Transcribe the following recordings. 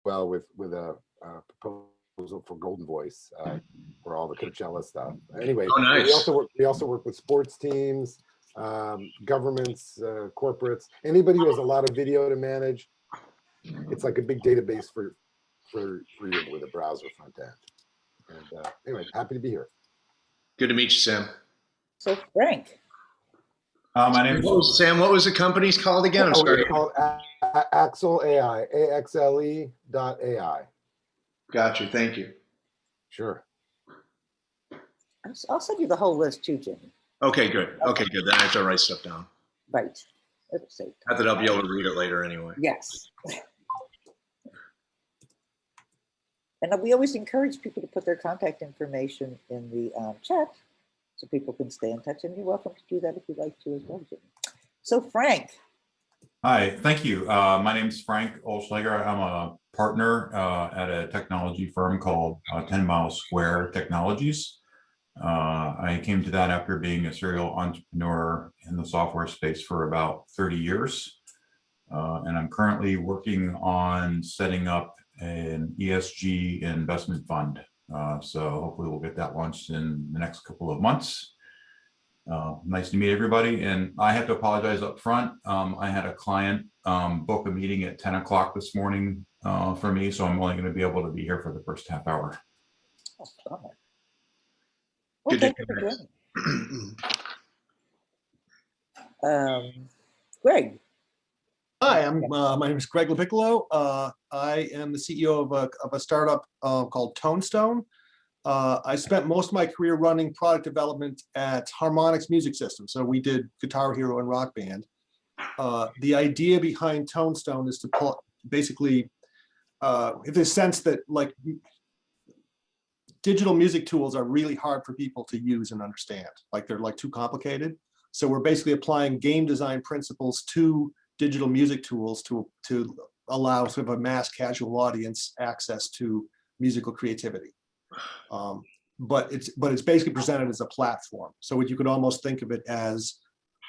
well with a proposal for Golden Voice for all the Coachella stuff. Anyway, Oh, nice. we also work with sports teams, governments, corporates, anybody who has a lot of video to manage. It's like a big database for you with a browser front end. And anyway, happy to be here. Good to meet you, Sam. So Frank. My name is Sam. What was the company's called again? I'm sorry. It's called Axle AI, AXLE.ai. Got you. Thank you. Sure. I'll send you the whole list too, Jimmy. Okay, good. Okay, good. Then I have to write stuff down. Right. Let's see. Not that I'll be able to read it later anyway. Yes. And we always encourage people to put their contact information in the chat so people can stay in touch. And you're welcome to do that if you'd like to as well, Jimmy. So Frank. Hi, thank you. My name is Frank Olschlager. I'm a partner at a technology firm called 10 Mile Square Technologies. I came to that after being a serial entrepreneur in the software space for about 30 years. And I'm currently working on setting up an ESG investment fund. So hopefully we'll get that launched in the next couple of months. Nice to meet everybody. And I have to apologize up front. I had a client book a meeting at 10 o'clock this morning for me, so I'm only going to be able to be here for the first half hour. Well, thank you for joining. Greg. Hi, my name is Greg Levicolo. I am the CEO of a startup called Tonestone. I spent most of my career running product development at Harmonix Music Systems. So we did Guitar Hero and Rock Band. The idea behind Tonestone is to basically, in the sense that like digital music tools are really hard for people to use and understand. Like they're like too complicated. So we're basically applying game design principles to digital music tools to allow sort of a mass casual audience access to musical creativity. But it's basically presented as a platform. So you could almost think of it as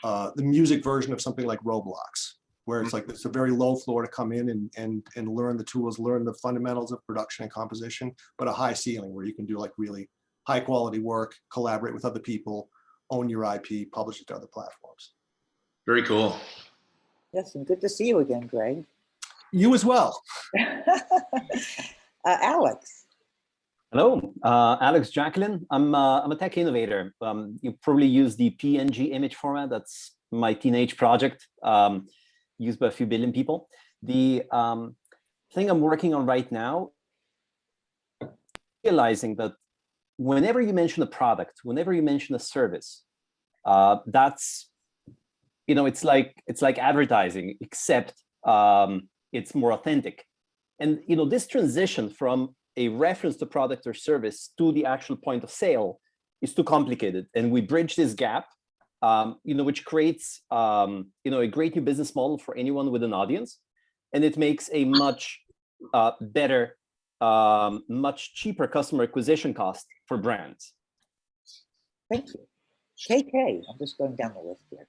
the music version of something like Roblox, where it's like it's a very low floor to come in and learn the tools, learn the fundamentals of production and composition, but a high ceiling where you can do like really high quality work, collaborate with other people, own your IP, publish it to other platforms. Very cool. Yes, and good to see you again, Greg. You as well. Alex. Hello, Alex Jacqueline. I'm a tech innovator. You probably use the PNG image format. That's my teenage project, used by a few billion people. The thing I'm working on right now, realizing that whenever you mention a product, whenever you mention a service, that's, you know, it's like advertising, except it's more authentic. And you know, this transition from a reference to product or service to the actual point of sale is too complicated, and we bridge this gap, you know, which creates you know, a great new business model for anyone with an audience, and it makes a much better, much cheaper customer acquisition cost for brands. Thank you. KK, I'm just going down the list here.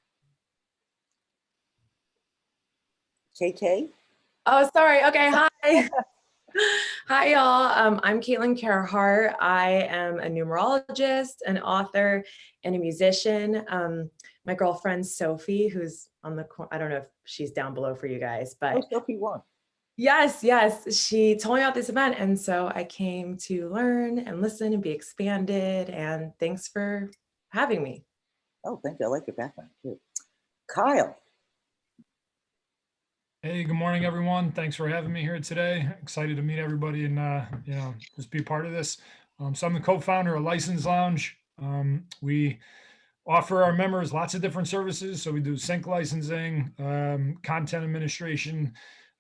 KK? Oh, sorry. Okay, hi. Hi, y'all. I'm Caitlin Carhart. I am a numerologist, an author, and a musician. My girlfriend, Sophie, who's on the corner, I don't know if she's down below for you guys, but Oh, Sophie won. yes, she told me about this event. And so I came to learn and listen and be expanded. And thanks for having me. Oh, thank you. I like your background too. Kyle. Hey, good morning, everyone. Thanks for having me here today. Excited to meet everybody and you know, just be a part of this. So I'm the co-founder of License Lounge. We offer our members lots of different services. So we do sync licensing, content administration.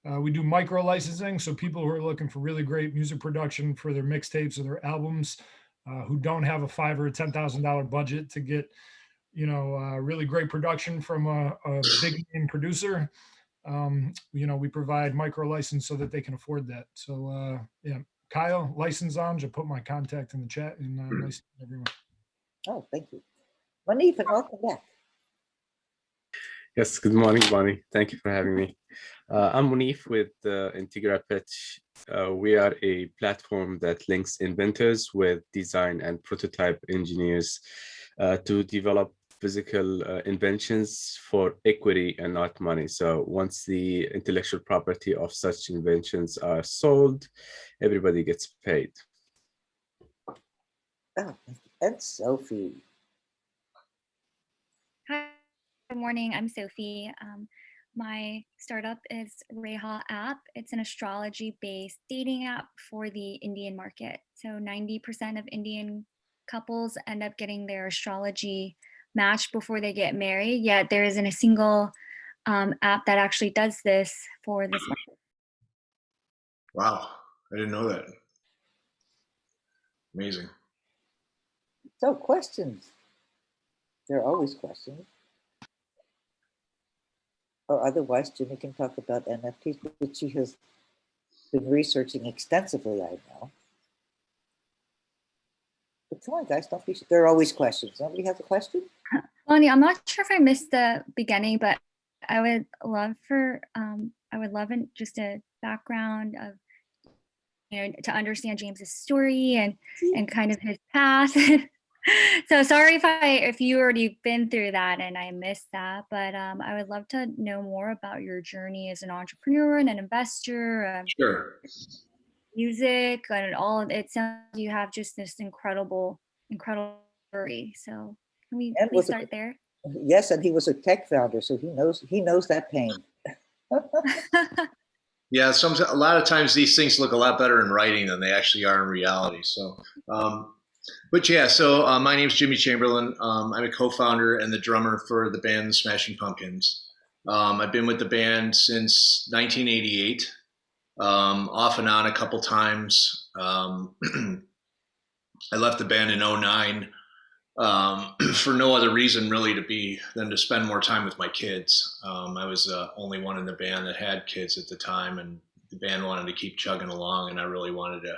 We do micro licensing. So people who are looking for really great music production for their mixtapes or their albums, who don't have a $5,000 or $10,000 budget to get, you know, really great production from a big name producer. You know, we provide micro license so that they can afford that. So yeah, Kyle, License Lounge, I'll put my contact in the chat, and nice to meet everyone. Oh, thank you. Manif, and welcome back. Yes, good morning, Bonnie. Thank you for having me. I'm Munif with Integra Pitch. We are a platform that links inventors with design and prototype engineers to develop physical inventions for equity and not money. So once the intellectual property of such inventions are sold, everybody gets paid. Oh, and Sophie. Hi, good morning. I'm Sophie. My startup is Reha app. It's an astrology-based dating app for the Indian market. So 90% of Indian couples end up getting their astrology matched before they get married, yet there isn't a single app that actually does this for this market. Wow, I didn't know that. Amazing. So questions. There are always questions. Or otherwise, Jimmy can talk about NFTs, which she has been researching extensively, I know. But come on, guys, don't be. There are always questions. Nobody has a question? Bonnie, I'm not sure if I missed the beginning, but I would love just a background of, to understand James's story and kind of his path. So sorry if you already been through that and I missed that, but I would love to know more about your journey as an entrepreneur and an investor. Sure. Music and all. It sounds you have just this incredible story. So can we please start there? Yes, and he was a tech founder, so he knows that pain. Yeah, a lot of times these things look a lot better in writing than they actually are in reality. So, but yeah, so my name's Jimmy Chamberlin. I'm a co-founder and the drummer for the band The Smashing Pumpkins. I've been with the band since 1988, off and on a couple times. I left the band in 2009 for no other reason really than to spend more time with my kids. I was the only one in the band that had kids at the time, and the band wanted to keep chugging along, and I really wanted to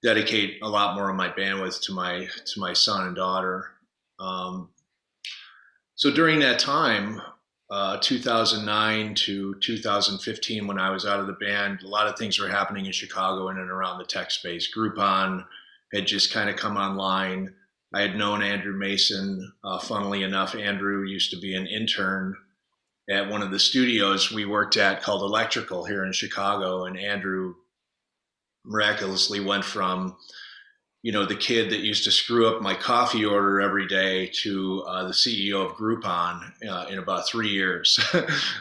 dedicate a lot more of my bandwidth to my son and daughter. So during that time, 2009 to 2015, when I was out of the band, a lot of things were happening in Chicago in and around the tech space. Groupon had just kind of come online. I had known Andrew Mason. Funnily enough, Andrew used to be an intern at one of the studios we worked at called Electrical here in Chicago. And Andrew miraculously went from, the kid that used to screw up my coffee order every day to the CEO of Groupon in about 3 years.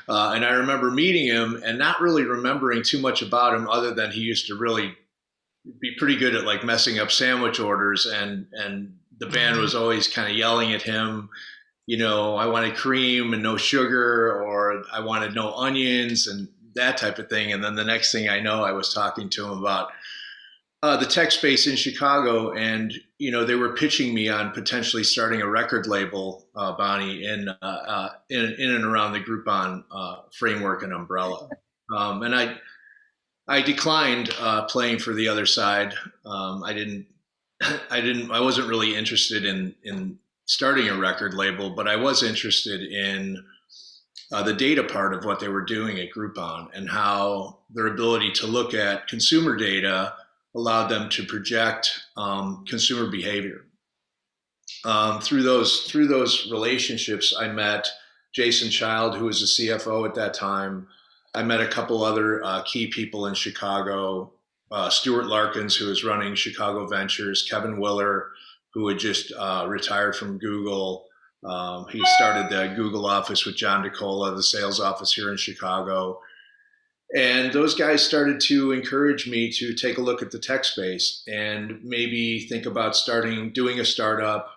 And I remember meeting him and not really remembering too much about him other than he used to really be pretty good at like messing up sandwich orders, and the band was always kind of yelling at him, I wanted cream and no sugar, or I wanted no onions and that type of thing. And then the next thing I know, I was talking to him about the tech space in Chicago, and they were pitching me on potentially starting a record label, Bonnie, in and around the Groupon framework and umbrella. And I declined playing for the other side. I wasn't really interested in starting a record label, but I was interested in the data part of what they were doing at Groupon and how their ability to look at consumer data allowed them to project consumer behavior. Through those relationships, I met Jason Child, who was the CFO at that time. I met a couple other key people in Chicago, Stuart Larkins, who was running Chicago Ventures, Kevin Willer, who had just retired from Google. He started the Google office with John DeCola, the sales office here in Chicago. And those guys started to encourage me to take a look at the tech space and maybe think about doing a startup.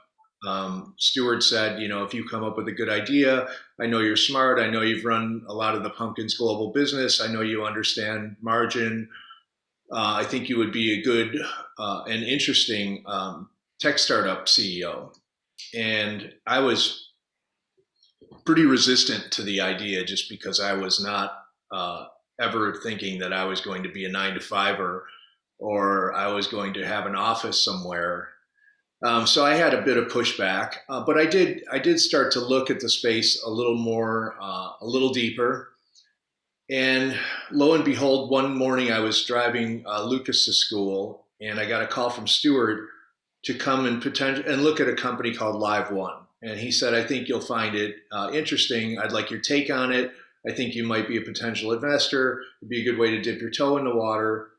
Stuart said, if you come up with a good idea, I know you're smart. I know you've run a lot of the Pumpkins global business. I know you understand margin. I think you would be a good and interesting tech startup CEO. And I was pretty resistant to the idea just because I was not ever thinking that I was going to be a 9-to-5er or I was going to have an office somewhere. So I had a bit of pushback, but I did start to look at the space a little more, a little deeper. And lo and behold, one morning I was driving Lucas to school, and I got a call from Stuart to come and look at a company called LiveOne. And he said, I think you'll find it interesting. I'd like your take on it. I think you might be a potential investor. It'd be a good way to dip your toe in the water.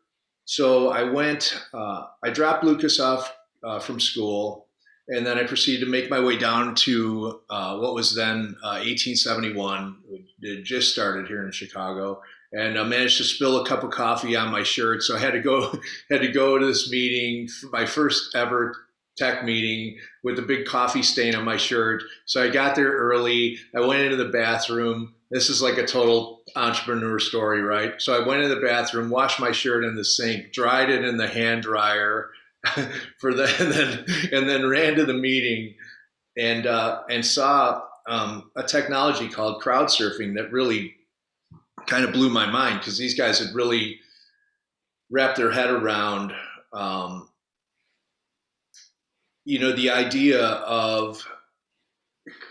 So I went, I dropped Lucas off from school, and then I proceeded to make my way down to what was then 1871. It just started here in Chicago, and I managed to spill a cup of coffee on my shirt. So I had to go to this meeting, my first ever tech meeting, with a big coffee stain on my shirt. So I got there early. I went into the bathroom. This is like a total entrepreneur story, right? So I went in the bathroom, washed my shirt in the sink, dried it in the hand dryer, and then ran to the meeting and saw a technology called crowd surfing that really kind of blew my mind, because these guys had really wrapped their head around the idea of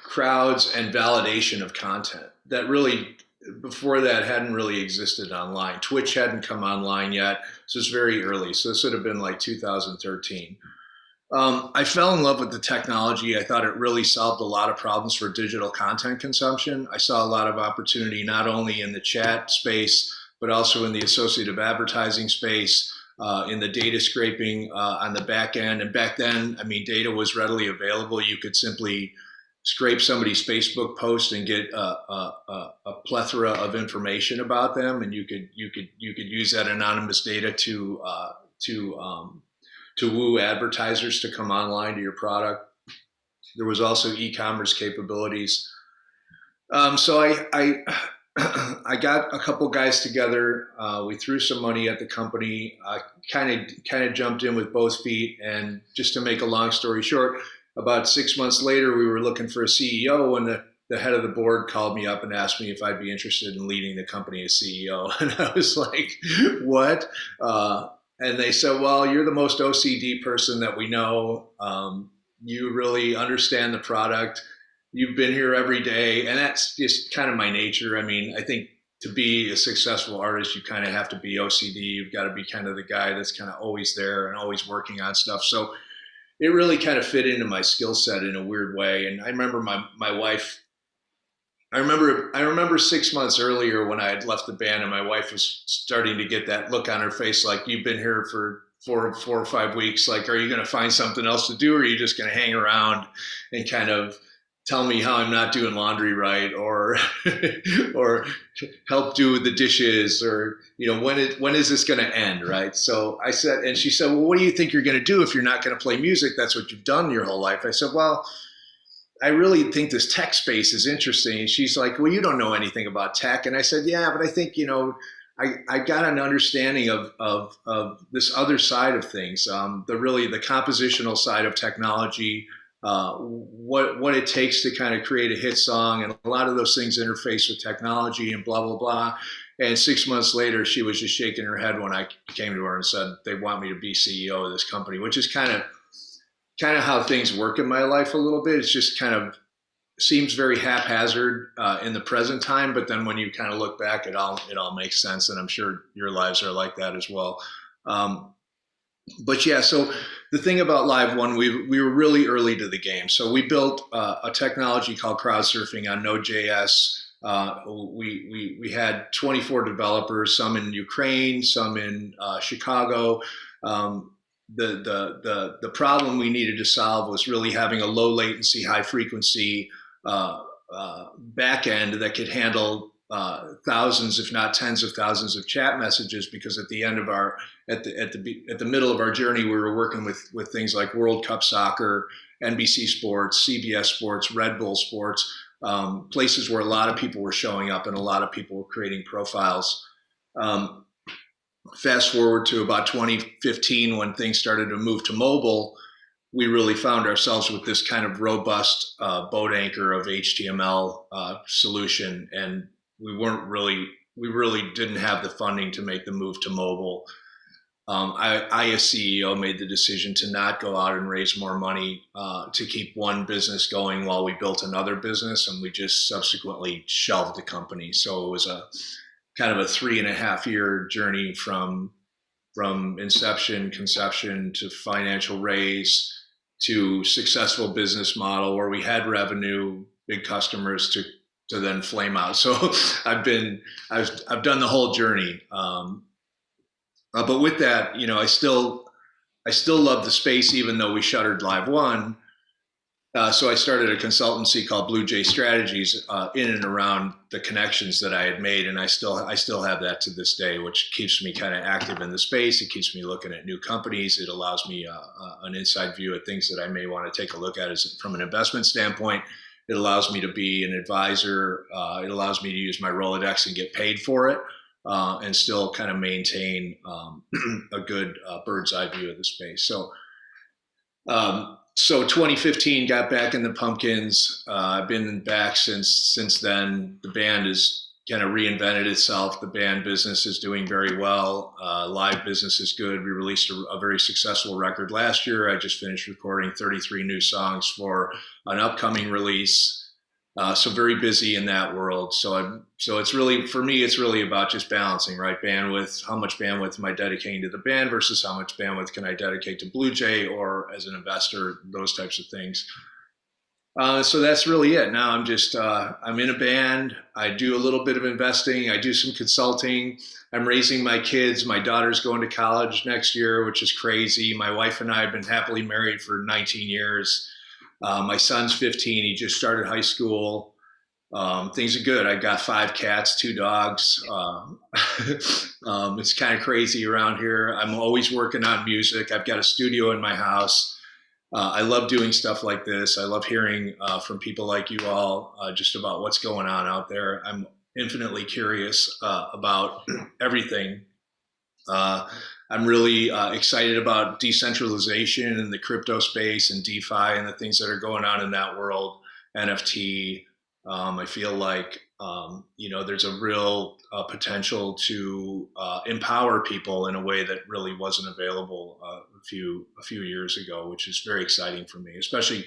crowds and validation of content that really, before that, hadn't really existed online. Twitch hadn't come online yet, so it's very early. So this would have been like 2013. I fell in love with the technology. I thought it really solved a lot of problems for digital content consumption. I saw a lot of opportunity, not only in the chat space, but also in the associative advertising space, in the data scraping on the back end. And back then, I mean, data was readily available. You could simply scrape somebody's Facebook post and get a plethora of information about them, and you could use that anonymous data to woo advertisers to come online to your product. There was also e-commerce capabilities. So I got a couple guys together. We threw some money at the company. Kind of jumped in with both feet. And just to make a long story short, about 6 months later, we were looking for a CEO, and the head of the board called me up and asked me if I'd be interested in leading the company as CEO. And I was like, what? And they said, well, you're the most OCD person that we know. You really understand the product. You've been here every day. And that's just kind of my nature. I mean, I think to be a successful artist, you kind of have to be OCD. You've got to be kind of the guy that's kind of always there and always working on stuff. So it really kind of fit into my skill set in a weird way. And I remember my wife, I remember 6 months earlier when I had left the band, and my wife was starting to get that look on her face, like, you've been here for four or 5 weeks. Like, are you going to find something else to do? Or are you just going to hang around and kind of tell me how I'm not doing laundry right, or or help do the dishes, or when is this going to end, right? So I said, and she said, well, what do you think you're going to do if you're not going to play music? That's what you've done your whole life. I said, well, I really think this tech space is interesting. And she's like, well, you don't know anything about tech. And I said, yeah, but I think I got an understanding of this other side of things, the compositional side of technology. What it takes to kind of create a hit song, and a lot of those things interface with technology and blah, blah, blah. And 6 months later, she was just shaking her head when I came to her and said, they want me to be CEO of this company, which is kind of how things work in my life a little bit. It's just kind of seems very haphazard in the present time, but then when you kind of look back, it all makes sense. And I'm sure your lives are like that as well. But yeah, so the thing about LiveOne, we were really early to the game. So we built a technology called crowd surfing on Node.js. We had 24 developers, some in Ukraine, some in Chicago. The problem we needed to solve was really having a low latency, high frequency back end that could handle thousands, if not tens of thousands of chat messages, because at the end of at the middle of our journey, we were working with things like World Cup Soccer, NBC Sports, CBS Sports, Red Bull Sports, places where a lot of people were showing up and a lot of people were creating profiles. Fast forward to about 2015, when things started to move to mobile, we really found ourselves with this kind of robust boat anchor of HTML solution, and we really didn't have the funding to make the move to mobile. I, as CEO, made the decision to not go out and raise more money to keep one business going while we built another business, and we just subsequently shelved the company. So it was a kind of a 3.5-year journey from inception, conception to financial raise to successful business model where we had revenue, big customers to then flame out. So I've done the whole journey. But with that, I still love the space, even though we shuttered LiveOne. So I started a consultancy called Blue Jay Strategies in and around the connections that I had made, and I still have that to this day, which keeps me kind of active in the space. It keeps me looking at new companies. It allows me an inside view at things that I may want to take a look at from an investment standpoint. It allows me to be an advisor. It allows me to use my Rolodex and get paid for it. And still kind of maintain a good bird's eye view of the space. So 2015, got back in the Pumpkins. I've been back since then. The band has kind of reinvented itself. The band business is doing very well. Live business is good. We released a very successful record last year. I just finished recording 33 new songs for an upcoming release. So very busy in that world. So it's really, for me, it's really about just balancing, right? Bandwidth, how much bandwidth am I dedicating to the band versus how much bandwidth can I dedicate to Blue Jay or as an investor, those types of things. So that's really it. Now I'm in a band. I do a little bit of investing. I do some consulting. I'm raising my kids. My daughter's going to college next year, which is crazy. My wife and I have been happily married for 19 years. My son's 15. He just started high school. Things are good. I got 5 cats, 2 dogs. It's kind of crazy around here. I'm always working on music. I've got a studio in my house. I love doing stuff like this. I love hearing from people like you all just about what's going on out there. I'm infinitely curious about everything. I'm really excited about decentralization and the crypto space and DeFi and the things that are going on in that world. NFT. I feel like there's a real potential to empower people in a way that really wasn't available a few years ago, which is very exciting for me, especially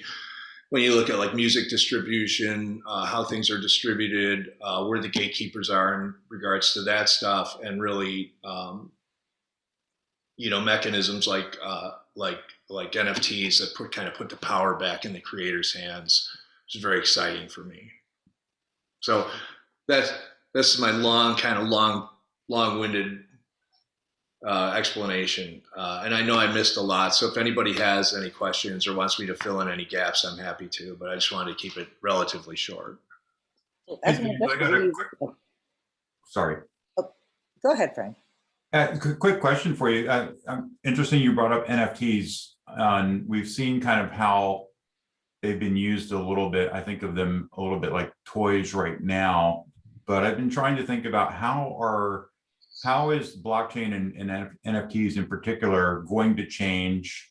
when you look at like music distribution, how things are distributed, where the gatekeepers are in regards to that stuff, and really mechanisms like NFTs that kind of put the power back in the creator's hands, which is very exciting for me. So that's my long-winded explanation. And I know I missed a lot. So if anybody has any questions or wants me to fill in any gaps, I'm happy to. But I just wanted to keep it relatively short. Sorry. Oh, go ahead, Frank. Quick question for you. Interesting you brought up NFTs. We've seen kind of how they've been used a little bit. I think of them a little bit like toys right now, but I've been trying to think about how is blockchain and NFTs in particular going to change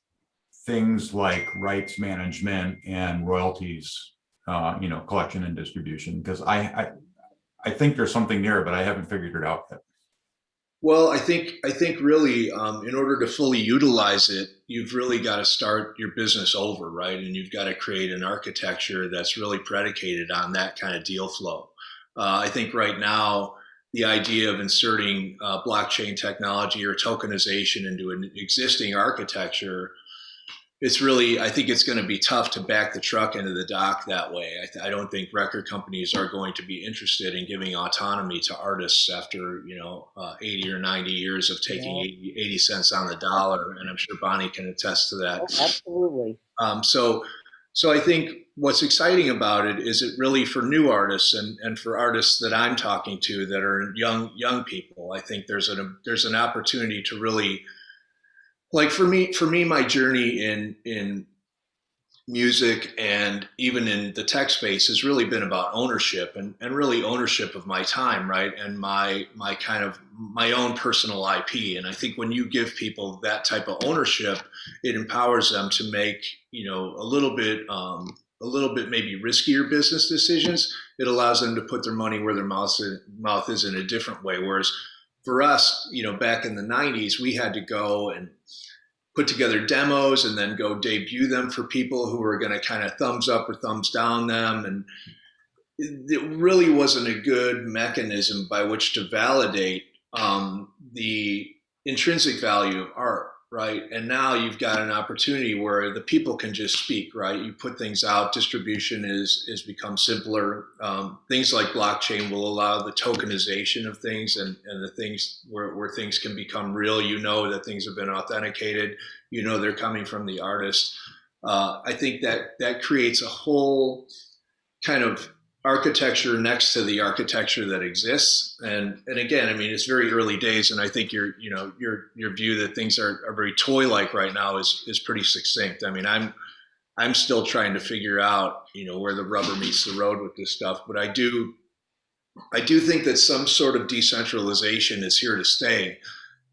things like rights management and royalties, collection and distribution? Because I think there's something there, but I haven't figured it out yet. Well, I think really, in order to fully utilize it, you've really got to start your business over, right? And you've got to create an architecture that's really predicated on that kind of deal flow. I think right now, the idea of inserting blockchain technology or tokenization into an existing architecture, I think it's going to be tough to back the truck into the dock that way. I don't think record companies are going to be interested in giving autonomy to artists after 80 or 90 years of taking 80 cents on the dollar, and I'm sure Bonnie can attest to that. Oh, absolutely. So I think what's exciting about it is it really for new artists and for artists that I'm talking to that are young people. I think there's an opportunity to really. Like for me, my journey in music and even in the tech space has really been about ownership and really ownership of my time, right? And my own personal IP. And I think when you give people that type of ownership, it empowers them to make, a little bit maybe riskier business decisions. It allows them to put their money where their mouth is in a different way. Whereas for us, back in the 90s, we had to go and put together demos and then go debut them for people who were going to kind of thumbs up or thumbs down them. And it really wasn't a good mechanism by which to validate the intrinsic value of art, right? And now you've got an opportunity where the people can just speak, right? You put things out, distribution is become simpler. Things like blockchain will allow the tokenization of things and the things where things can become real. That things have been authenticated. They're coming from the artist. I think that creates a whole kind of architecture next to the architecture that exists. And again, I mean, it's very early days, and I think your view that things are very toy-like right now is pretty succinct. I mean, I'm still trying to figure out, where the rubber meets the road with this stuff, but I do think that some sort of decentralization is here to stay,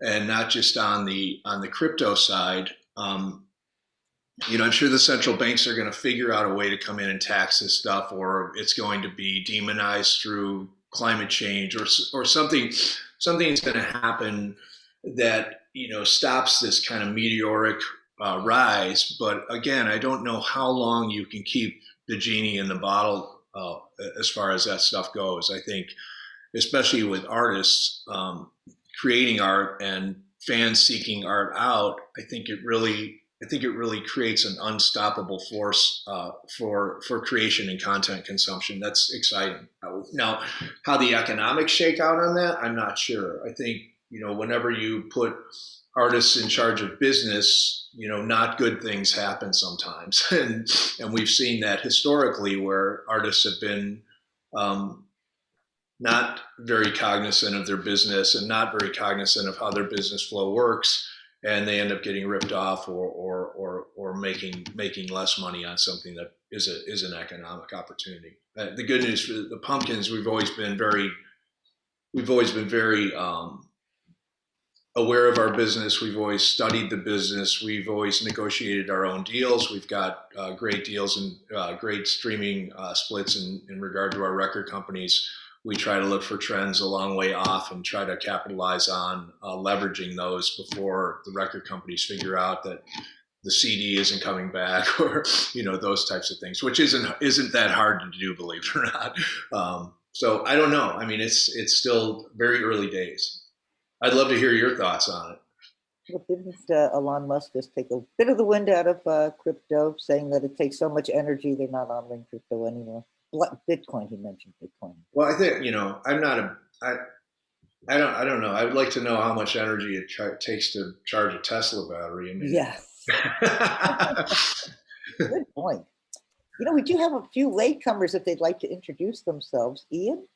and not just on the crypto side. I'm sure the central banks are going to figure out a way to come in and tax this stuff, or it's going to be demonized through climate change, or something's going to happen that stops this kind of meteoric rise. But again, I don't know how long you can keep the genie in the bottle as far as that stuff goes. I think, especially with artists creating art and fans seeking art out, I think it really creates an unstoppable force for creation and content consumption. That's exciting. Now, how the economics shake out on that, I'm not sure. I think, whenever you put artists in charge of business, not good things happen sometimes. And we've seen that historically, where artists have been not very cognizant of their business and not very cognizant of how their business flow works. And they end up getting ripped off or making less money on something that is an economic opportunity. The good news for the Pumpkins, we've always been very aware of our business. We've always studied the business. We've always negotiated our own deals. We've got great deals and great streaming splits in regard to our record companies. We try to look for trends a long way off and try to capitalize on leveraging those before the record companies figure out that the CD isn't coming back, or those types of things, which isn't that hard to do, believe it or not. So I don't know. I mean, it's still very early days. I'd love to hear your thoughts on it. Well, didn't Elon Musk just take a bit of the wind out of crypto, saying that it takes so much energy they're not honoring crypto anymore? Bitcoin, he mentioned Bitcoin. Well, I think, I'm not I don't know. I would like to know how much energy it takes to charge a Tesla battery. I mean, yes. Good point. We do have a few latecomers if they'd like to introduce themselves. Ian?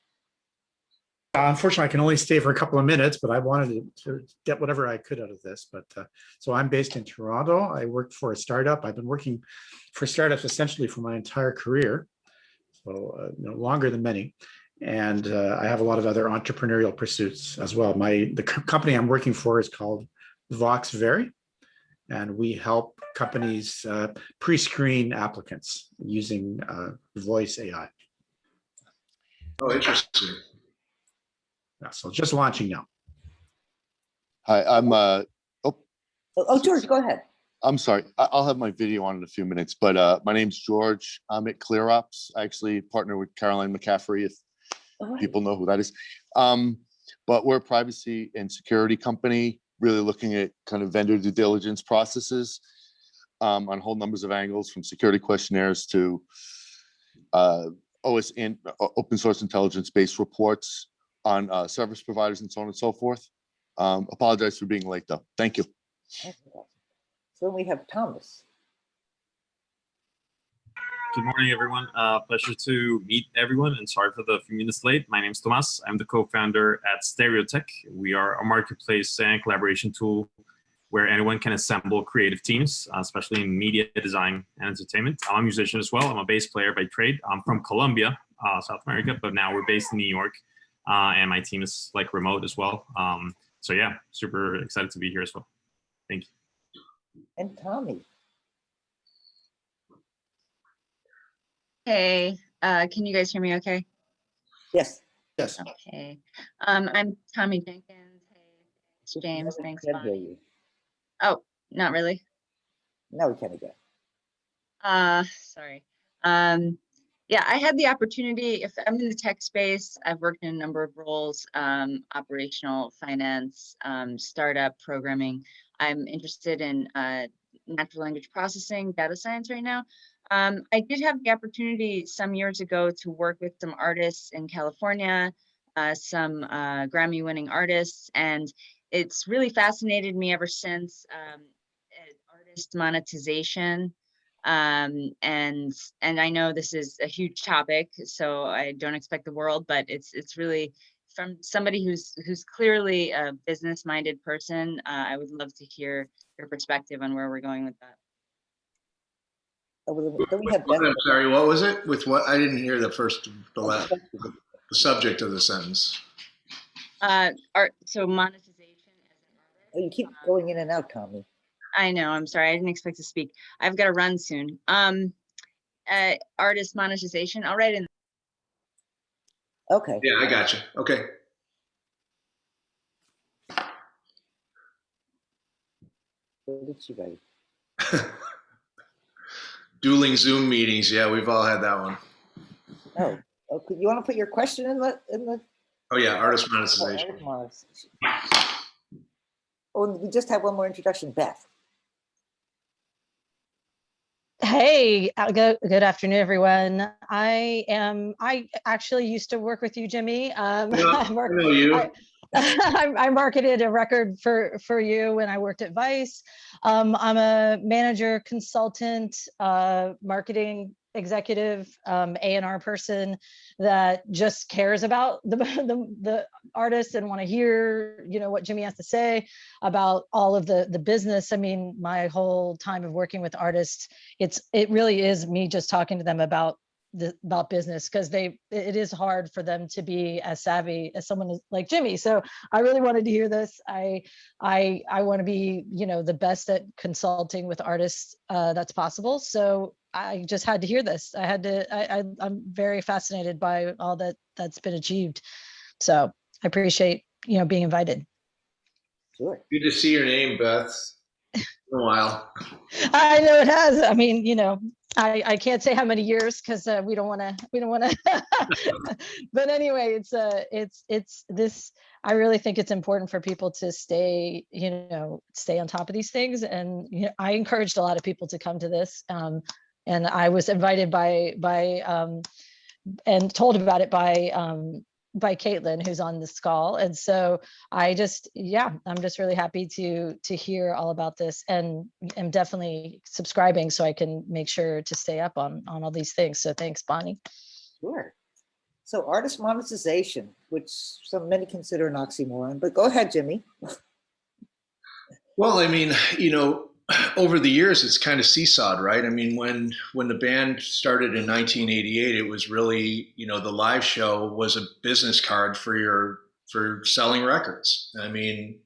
Unfortunately, I can only stay for a couple of minutes, but I wanted to get whatever I could out of this. But so I'm based in Toronto. I worked for a startup. I've been working for startups essentially for my entire career. So longer than many, and I have a lot of other entrepreneurial pursuits as well. The company I'm working for is called VoxVery, and we help companies pre-screen applicants using voice AI. Oh, interesting. Yeah, so just launching now. Hi, I'm George, go ahead. I'm sorry. I'll have my video on in a few minutes, but my name's George. I'm at ClearOps. I actually partner with Caroline McCaffrey, if people know who that is. But we're a privacy and security company, really looking at kind of vendor due diligence processes on whole numbers of angles, from security questionnaires to OS and open source intelligence-based reports on service providers and so on and so forth. Apologize for being late, though. Thank you. So we have Thomas. Good morning, everyone. Pleasure to meet everyone, and sorry for the few minutes late. My name is Tomas. I'm the co-founder at Stereotech. We are a marketplace and collaboration tool where anyone can assemble creative teams, especially in media, design, and entertainment. I'm a musician as well. I'm a bass player by trade. I'm from Colombia, South America, but now we're based in New York, and my team is remote as well. So yeah, super excited to be here as well. Thank you. And Tommy. Hey, can you guys hear me okay? Yes. Yes. Okay. I'm Tommy Jenkins, Now James. we Thanks, can hear Bonnie. you. Oh, not really. Now we can again. Sorry. Yeah, I had the opportunity, if I'm in the tech space, I've worked in a number of roles, operational, finance, startup programming. I'm interested in natural language processing, data science right now. I did have the opportunity some years ago to work with some artists in California, some Grammy winning artists, and it's really fascinated me ever since, artist monetization. And I know this is a huge topic, so I don't expect the world, but it's really from somebody who's clearly a business-minded person. I would love to hear your perspective on where we're going with that. Oh, well, then we have I'm sorry, what was it? With what? I didn't hear the the subject of the sentence. So monetization as an artist. Oh, you keep going in and out, Tommy. I know, I'm sorry, I didn't expect to speak. I've got to run soon. Artist monetization, I'll write in. Okay. Yeah, I got you. Okay. What did she write? Dueling Zoom meetings. Yeah, we've all had that one. Oh, okay. You want to put your question in the Oh yeah, artist monetization. artist monetization. Oh, and we just had one more introduction, Beth. Hey, good afternoon, everyone. I actually used to work with you, Jimmy. I know you. I marketed a record for you when I worked at Vice. I'm a manager, consultant, marketing executive, A&R person that just cares about the artists and want to hear, what Jimmy has to say about all of the business. I mean, my whole time of working with artists, it really is me just talking to them about business, because it is hard for them to be as savvy as someone like Jimmy. So I really wanted to hear this. I want to be, the best at consulting with artists that's possible. So I just had to hear this. I'm very fascinated by all that's been achieved. So I appreciate, being invited. Sure. Good to see your name, Beth. In a while. I know it has. I mean, I can't say how many years, because we don't want to. But anyway, it's this. I really think it's important for people to stay on top of these things, and I encouraged a lot of people to come to this, and I was invited by and told about it by Caitlin, who's on this call. And so I'm just really happy to hear all about this, and I'm definitely subscribing so I can make sure to stay up on all these things. So thanks, Bonnie. Sure. So artist monetization, which many consider an oxymoron, but go ahead, Jimmy. Well, I mean, over the years, it's kind of seesawed, right? I mean, when the band started in 1988, it was really, the live show was a business card for selling records. I mean,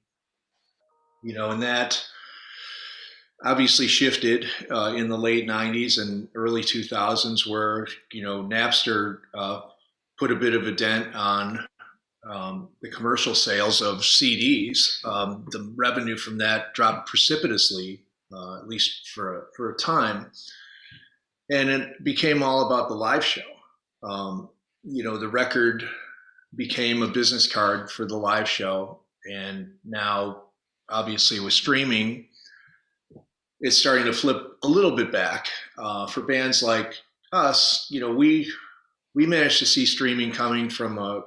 and that obviously shifted in the late 90s and early 2000s, where, Napster put a bit of a dent on the commercial sales of CDs. The revenue from that dropped precipitously, at least for a time. And it became all about the live show. The record became a business card for the live show. And now, obviously, with streaming, it's starting to flip a little bit back. For bands like us, we managed to see streaming coming from a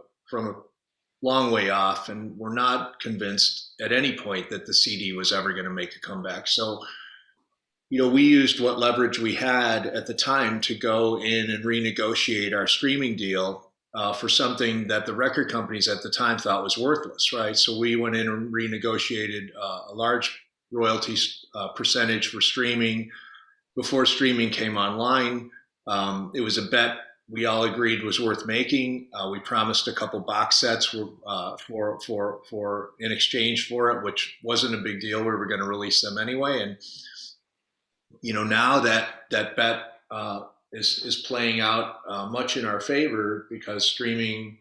long way off, and we're not convinced at any point that the CD was ever going to make a comeback. So, we used what leverage we had at the time to go in and renegotiate our streaming deal for something that the record companies at the time thought was worthless, right? So we went in and renegotiated a large royalty percentage for streaming before streaming came online. It was a bet we all agreed was worth making. We promised a couple box sets for in exchange for it, which wasn't a big deal. We were going to release them anyway. And now that bet is playing out much in our favor, because streaming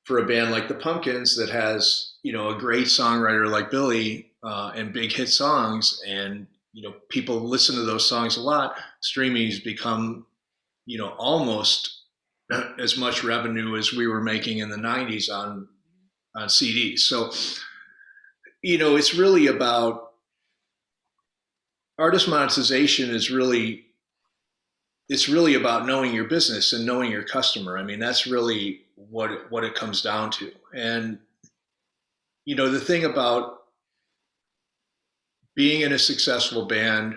for a band like the Pumpkins that has, you know, a great songwriter like Billy and big hit songs, and, you know, people listen to those songs a lot, streaming's become, you know, almost as much revenue as we were making in the 90s on CDs. So, you know, it's really about artist monetization is really, it's really about knowing your business and knowing your customer. I mean, that's really what it comes down to. And, you know, the thing about being in a successful band,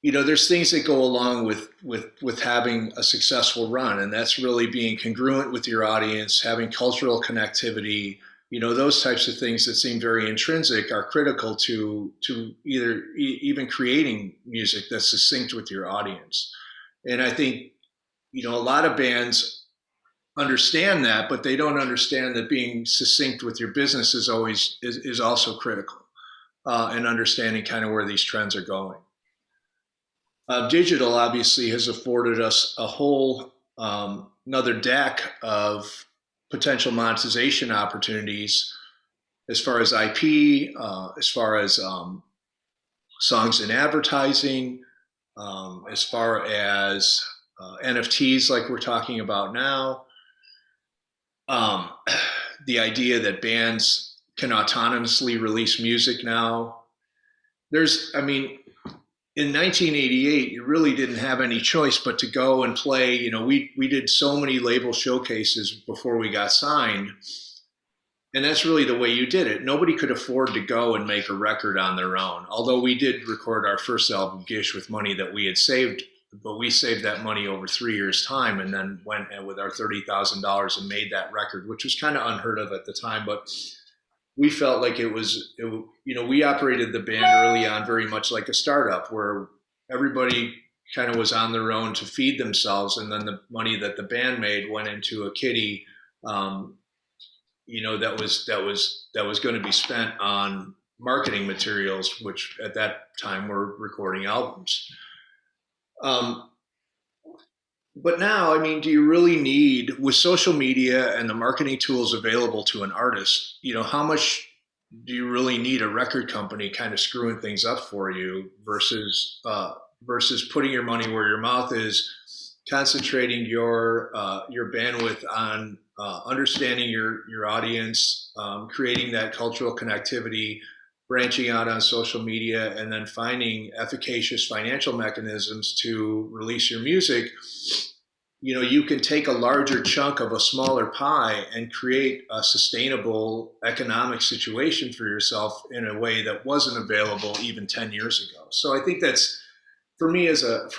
you know, there's things that go along with having a successful run, and that's really being congruent with your audience, having cultural connectivity. You know, those types of things that seem very intrinsic are critical to either even creating music that's succinct with your audience. And I think, you know, a lot of bands understand that, but they don't understand that being succinct with your business is also critical, and understanding kind of where these trends are going. Digital obviously has afforded us a whole another deck of potential monetization opportunities as far as IP, as far as songs in advertising, as far as NFTs like we're talking about now. The idea that bands can autonomously release music now. I mean, in 1988, you really didn't have any choice but to go and play. You know, we did so many label showcases before we got signed. And that's really the way you did it. Nobody could afford to go and make a record on their own. Although we did record our first album, Gish, with money that we had saved, but we saved that money over 3 years' time and then went with our $30,000 and made that record, which was kind of unheard of at the time. But we felt like you know, we operated the band early on very much like a startup where everybody kind of was on their own to feed themselves. And then the money that the band made went into a kitty, you know, that was going to be spent on marketing materials, which at that time were recording albums. But now, I mean, do you really need, with social media and the marketing tools available to an artist, you know, how much do you really need a record company kind of screwing things up for you versus putting your money where your mouth is, concentrating your bandwidth on understanding your audience, creating that cultural connectivity, branching out on social media, and then finding efficacious financial mechanisms to release your music. You know, you can take a larger chunk of a smaller pie and create a sustainable economic situation for yourself in a way that wasn't available even 10 years ago. So I think that's, for me as a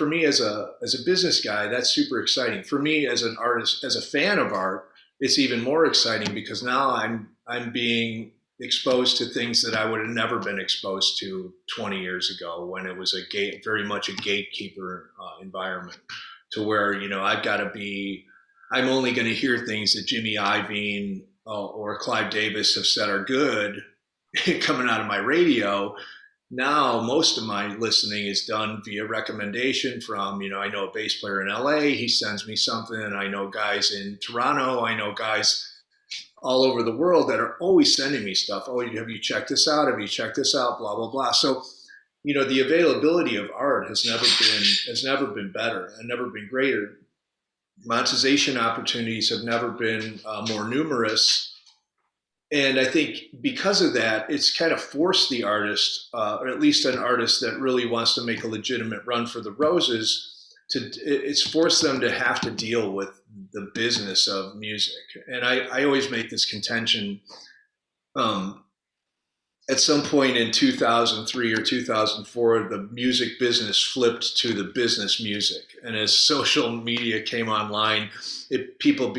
business guy, that's super exciting. For me as an artist, as a fan of art, it's even more exciting because now I'm being exposed to things that I would have never been exposed to 20 years ago when it was very much a gatekeeper environment, to where, you know, I'm only going to hear things that Jimmy Iovine or Clive Davis have said are good coming out of my radio. Now, most of my listening is done via recommendation from, you know, I know a bass player in LA, he sends me something, and I know guys in Toronto, I know guys all over the world that are always sending me stuff. Oh, have you checked this out? Have you checked this out? Blah, blah, blah. So, you know, the availability of art has never been better and never been greater. Monetization opportunities have never been more numerous. And I think because of that, it's kind of forced the artist, or at least an artist that really wants to make a legitimate run for the roses, it's forced them to have to deal with the business of music. And I always make this contention. At some point in 2003 or 2004, the music business flipped to the business music. And as social media came online, people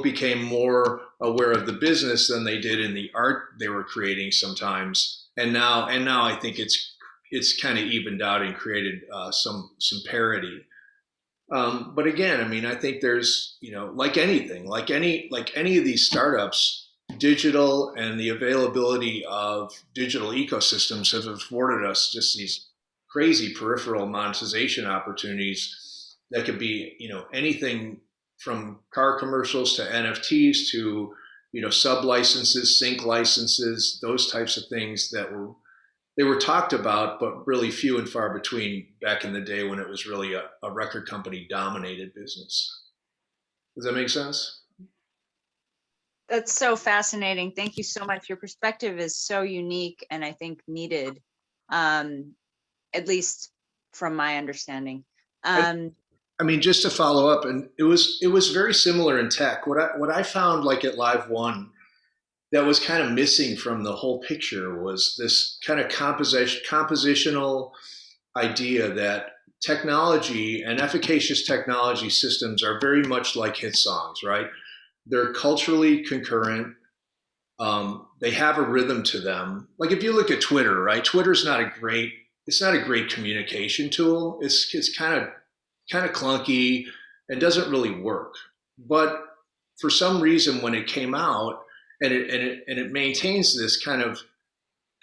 became more aware of the business than they did in the art they were creating sometimes. And now I think it's kind of evened out and created some parity. But again, I mean, I think there's, you know, like anything, like any of these startups, digital and the availability of digital ecosystems have afforded us just these crazy peripheral monetization opportunities that could be, you know, anything from car commercials to NFTs to, sub licenses, sync licenses, those types of things they were talked about, but really few and far between back in the day when it was really a record company dominated business. Does that make sense? That's so fascinating. Thank you so much. Your perspective is so unique and I think needed, at least from my understanding. Just to follow up, and it was very similar in tech. What I found, like at LiveOne, that was kind of missing from the whole picture was this kind of compositional idea that technology and efficacious technology systems are very much like hit songs, right? They're culturally concurrent. They have a rhythm to them. Like if you look at Twitter, right? Twitter's not a great communication tool. It's kind of clunky and doesn't really work. But for some reason, when it came out, and it maintains this kind of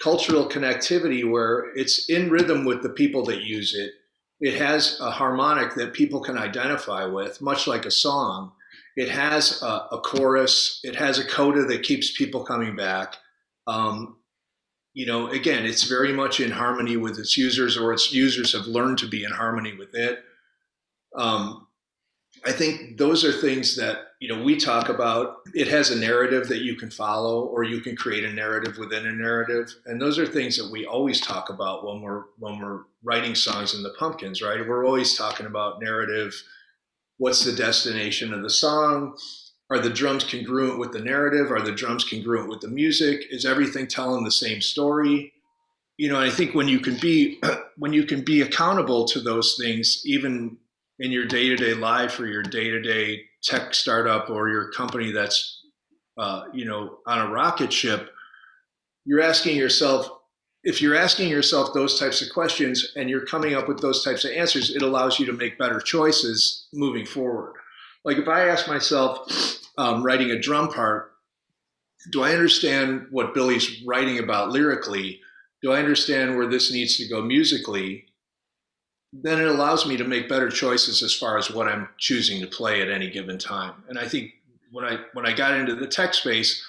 cultural connectivity where it's in rhythm with the people that use it. It has a harmonic that people can identify with, much like a song. It has a chorus. It has a coda that keeps people coming back. Again, it's very much in harmony with its users, or its users have learned to be in harmony with it. I think those are things that, we talk about. It has a narrative that you can follow, or you can create a narrative within a narrative. And those are things that we always talk about when we're writing songs in the Pumpkins, right? We're always talking about narrative. What's the destination of the song? Are the drums congruent with the narrative? Are the drums congruent with the music? Is everything telling the same story? I think when you can be accountable to those things, even in your day-to-day life or your day-to-day tech startup or your company that's, on a rocket ship, you're asking yourself, if you're asking yourself those types of questions and you're coming up with those types of answers, it allows you to make better choices moving forward. Like if I ask myself, writing a drum part, do I understand what Billy's writing about lyrically? Do I understand where this needs to go musically? Then it allows me to make better choices as far as what I'm choosing to play at any given time. And I think when I got into the tech space,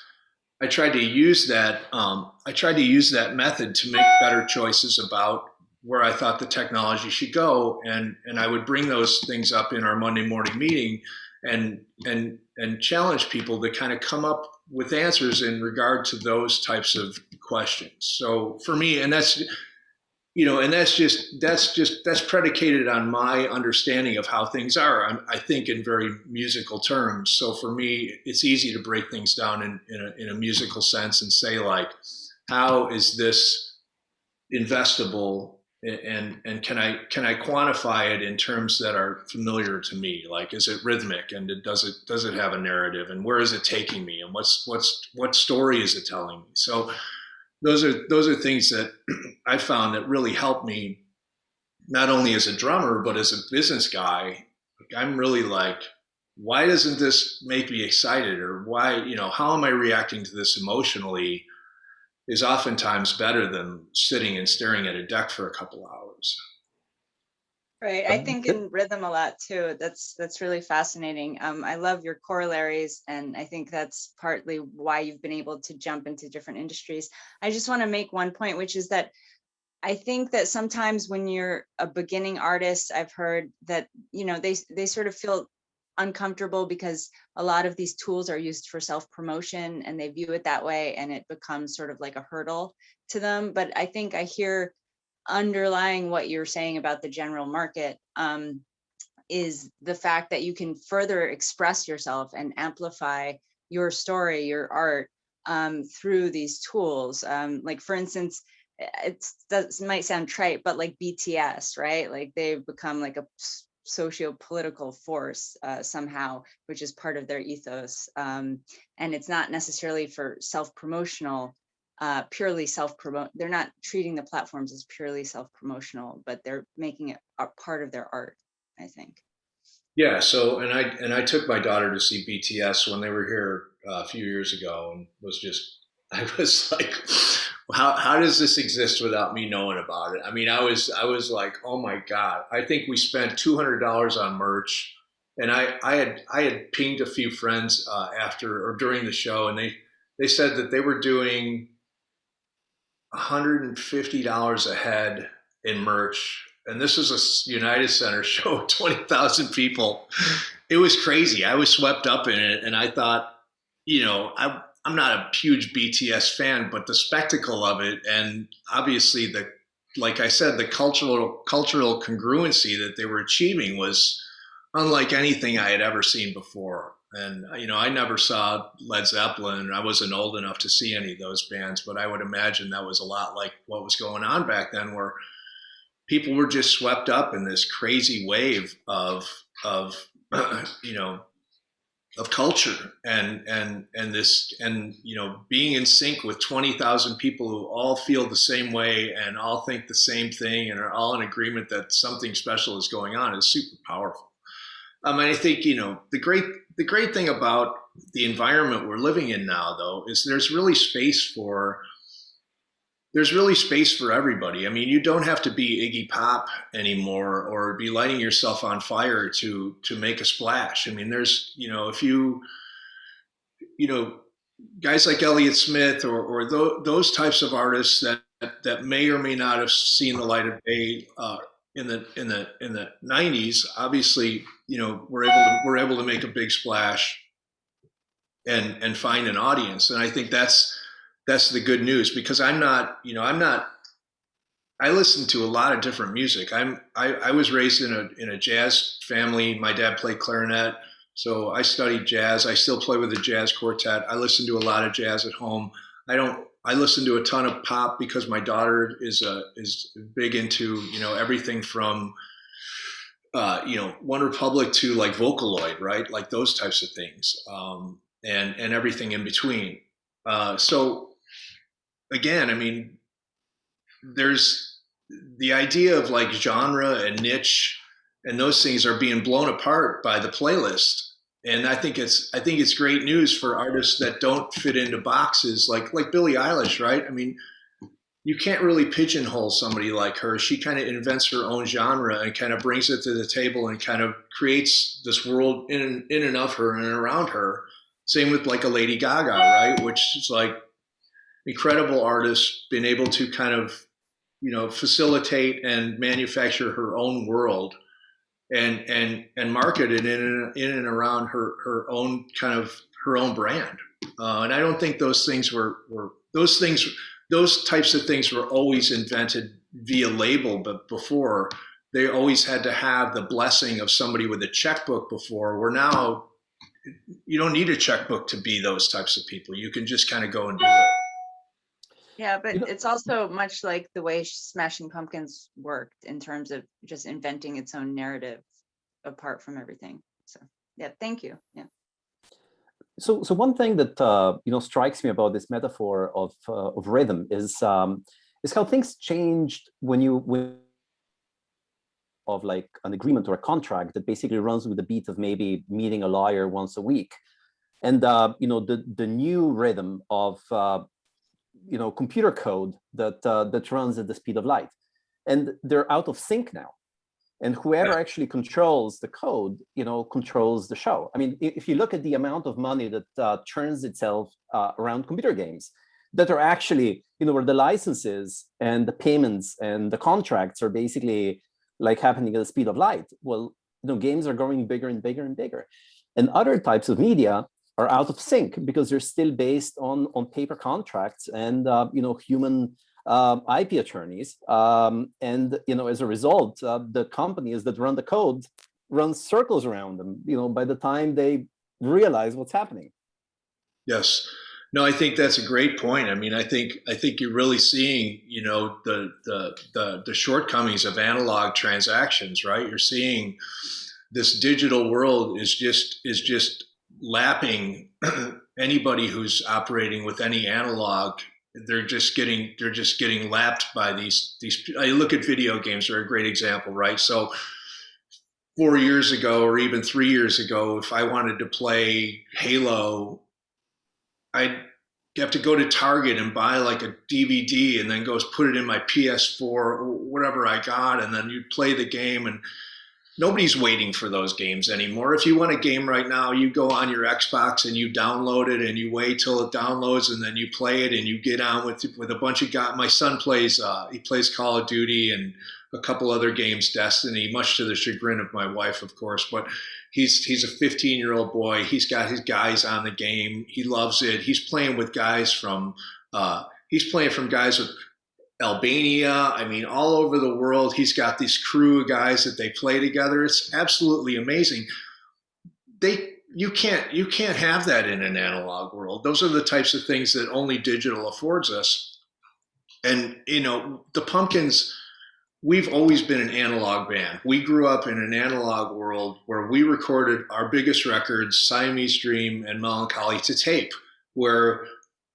I tried to use that. I tried to use that method to make better choices about where I thought the technology should go, and I would bring those things up in our Monday morning meeting, and challenge people to kind of come up with answers in regard to those types of questions. So for me, and that's predicated on my understanding of how things are. I think in very musical terms. So for me, it's easy to break things down in a musical sense and say, like, how is this investable, and can I quantify it in terms that are familiar to me? Like, is it rhythmic, and does it have a narrative, and where is it taking me, and what story is it telling me? So those are things that I found that really helped me, not only as a drummer, but as a business guy. I'm really like, why doesn't this make me excited? Or why, how am I reacting to this emotionally is oftentimes better than sitting and staring at a deck for a couple hours. Right. I think in rhythm a lot too. That's really fascinating. I love your corollaries, and I think that's partly why you've been able to jump into different industries. I just want to make one point, which is that I think that sometimes when you're a beginning artist, I've heard that, they sort of feel uncomfortable because a lot of these tools are used for self-promotion, and they view it that way, and it becomes sort of like a hurdle to them. But I think I hear underlying what you're saying about the general market is the fact that you can further express yourself and amplify your story, your art through these tools. Like, for instance, that might sound trite, but like BTS, right? Like they've become like a socio-political force somehow, which is part of their ethos. And it's not necessarily for self-promotional, purely self-promote. They're not treating the platforms as purely self-promotional, but they're making it a part of their art, I think. Yeah. So, and I took my daughter to see BTS when they were here a few years ago, and I was like, how does this exist without me knowing about it? I mean, I was like, oh my God. I think we spent $200 on merch. And I had pinged a few friends after or during the show, and they said that they were doing $150 a head in merch. And this is a United Center show, 20,000 people. It was crazy. I was swept up in it, and I thought, I'm not a huge BTS fan, but the spectacle of it, and obviously like I said, the cultural congruency that they were achieving was unlike anything I had ever seen before. And, I never saw Led Zeppelin. I wasn't old enough to see any of those bands, but I would imagine that was a lot like what was going on back then, where people were just swept up in this crazy wave of culture and being in sync with 20,000 people who all feel the same way and all think the same thing and are all in agreement that something special is going on is super powerful. I think, the great thing about the environment we're living in now, though, is there's really space for everybody. I mean, you don't have to be Iggy Pop anymore or be lighting yourself on fire to make a splash. I mean, there's, guys like Elliott Smith or those types of artists that may or may not have seen the light of day in the 90s. Obviously, we're able to make a big splash and find an audience. And I think that's the good news, because I listen to a lot of different music. I was raised in a jazz family. My dad played clarinet, so I studied jazz. I still play with a jazz quartet. I listen to a lot of jazz at home. I listen to a ton of pop because my daughter is big into, everything from One Republic to like Vocaloid, right? Like those types of things, and everything in between. So again, I mean, there's the idea of like genre and niche, and those things are being blown apart by the playlist. And I think it's great news for artists that don't fit into boxes, like Billie Eilish, right? I mean, you can't really pigeonhole somebody like her. She kind of invents her own genre and kind of brings it to the table and kind of creates this world in and of her and around her. Same with like a Lady Gaga, right? Which is like incredible artist, been able to kind of, facilitate and manufacture her own world and market it in and around her own kind of her own brand. And I don't think those things were those types of things were always invented via label, but before they always had to have the blessing of somebody with a checkbook before. Where now you don't need a checkbook to be those types of people. You can just kind of go and do it. Yeah, but it's also much like the way Smashing Pumpkins worked in terms of just inventing its own narrative apart from everything. So yeah, thank you. Yeah. So one thing that strikes me about this metaphor of rhythm is how things changed when of like an agreement or a contract that basically runs with the beat of maybe meeting a lawyer once a week, and the new rhythm of computer code that runs at the speed of light, and they're out of sync now. And whoever actually controls the code, controls the show. I mean, if you look at the amount of money that churns itself around computer games that are actually, where the licenses and the payments and the contracts are basically like happening at the speed of light. Well, games are growing bigger and bigger and bigger. And other types of media are out of sync because they're still based on paper contracts and, human IP attorneys, and as a result, the companies that run the code run circles around them. By the time they realize what's happening. Yes, no, I think that's a great point. I mean, I think you're really seeing, the shortcomings of analog transactions, right? You're seeing this digital world is just lapping anybody who's operating with any analog. They're just getting lapped by these. I look at video games are a great example, right? So 4 years ago, or even 3 years ago, if I wanted to play Halo, I'd have to go to Target and buy like a DVD and then go put it in my PS4 or whatever I got, and then you'd play the game. And nobody's waiting for those games anymore. If you want a game right now, you go on your Xbox and you download it and you wait till it downloads and then you play it and you get on with a bunch of guys. My son plays, he plays Call of Duty and a couple other games, Destiny, much to the chagrin of my wife, of course, but he's a 15-year-old boy. He's got his guys on the game. He loves it. He's playing with guys from, guys with Albania, I mean, all over the world. He's got this crew of guys that they play together. It's absolutely amazing. You can't have that in an analog world. Those are the types of things that only digital affords us. And, you know, the Pumpkins, we've always been an analog band. We grew up in an analog world where we recorded our biggest records, Siamese Dream and Melancholy, to tape, where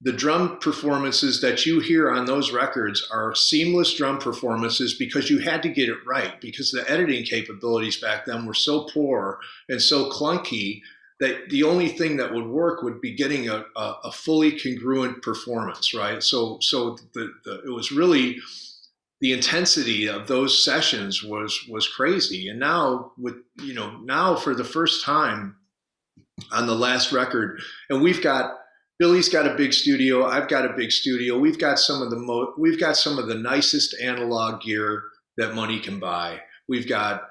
the drum performances that you hear on those records are seamless drum performances because you had to get it right, because the editing capabilities back then were so poor and so clunky that the only thing that would work would be getting a fully congruent performance, right? So it was really, the intensity of those sessions was crazy. And now now for the first time on the last record, and Billy's got a big studio. I've got a big studio. We've got some of the nicest analog gear that money can buy. We've got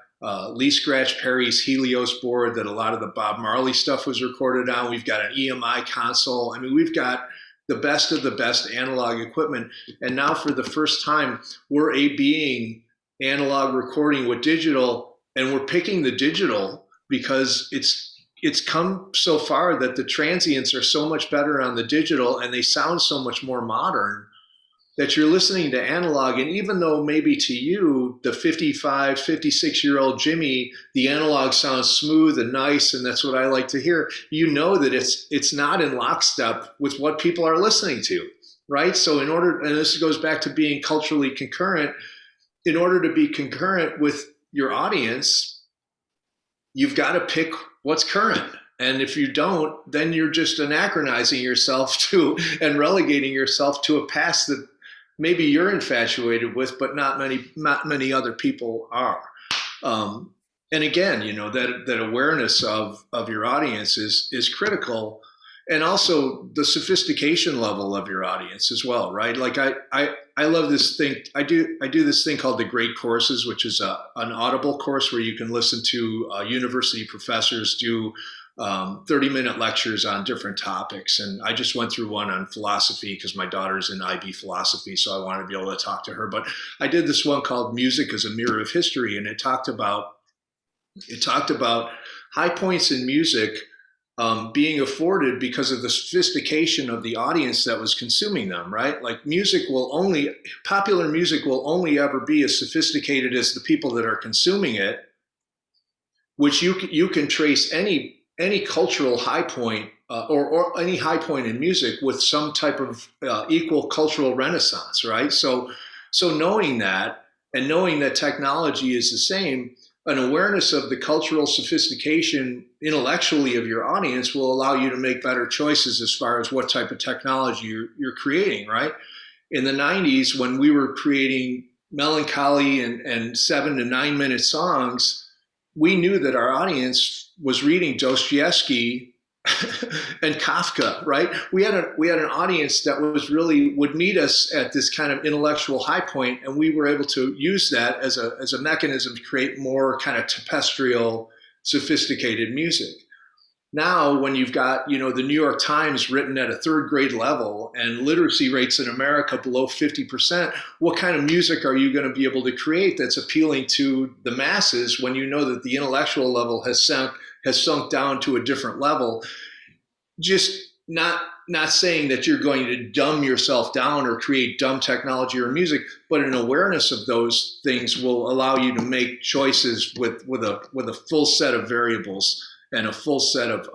Lee Scratch Perry's Helios board that a lot of the Bob Marley stuff was recorded on. We've got an EMI console. I mean, we've got the best of the best analog equipment. And now for the first time, we're A/Bing analog recording with digital, and we're picking the digital because it's come so far that the transients are so much better on the digital and they sound so much more modern that you're listening to analog. And even though maybe to you, the 55, 56-year-old Jimmy, the analog sounds smooth and nice, and that's what I like to hear, you know that it's not in lockstep with what people are listening to, right? So and this goes back to being culturally concurrent, in order to be concurrent with your audience, you've got to pick what's current. And if you don't, then you're just anachronizing yourself and relegating yourself to a past that maybe you're infatuated with, but not many other people are. And again, that awareness of your audience is critical, and also the sophistication level of your audience as well, right? Like I love this thing. I do this thing called the Great Courses, which is an Audible course where you can listen to university professors do 30-minute lectures on different topics. And I just went through one on philosophy because my daughter's in IB philosophy, so I wanted to be able to talk to her. But I did this one called Music as a Mirror of History, and it talked about high points in music being afforded because of the sophistication of the audience that was consuming them, right? Like popular music will only ever be as sophisticated as the people that are consuming it, which you can trace any cultural high point or any high point in music with some type of equal cultural renaissance, right? So knowing that, and knowing that technology is the same, an awareness of the cultural sophistication intellectually of your audience will allow you to make better choices as far as what type of technology you're creating, right? In the 90s, when we were creating melancholy and 7 to 9 minute songs, we knew that our audience was reading Dostoevsky and Kafka, right? We had an audience that would meet us at this kind of intellectual high point, and we were able to use that as a mechanism to create more kind of terrestrial, sophisticated music. Now, when you've got, the New York Times written at a third grade level and literacy rates in America below 50%, what kind of music are you going to be able to create that's appealing to the masses when you know that the intellectual level has sunk down to a different level? Just not saying that you're going to dumb yourself down or create dumb technology or music, but an awareness of those things will allow you to make choices with a full set of variables and a full set of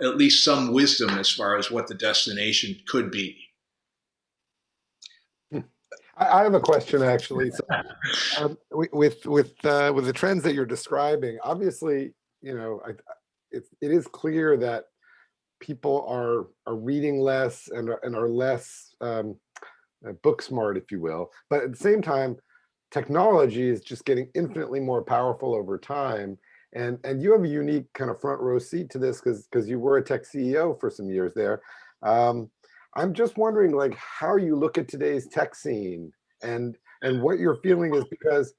at least some wisdom as far as what the destination could be. I have a question, actually. So, with the trends that you're describing, obviously, it is clear that people are reading less and are less book smart, if you will. But at the same time, technology is just getting infinitely more powerful over time. And you have a unique kind of front row seat to this because you were a tech CEO for some years there. I'm just wondering, like, how you look at today's tech scene and what your feeling is, because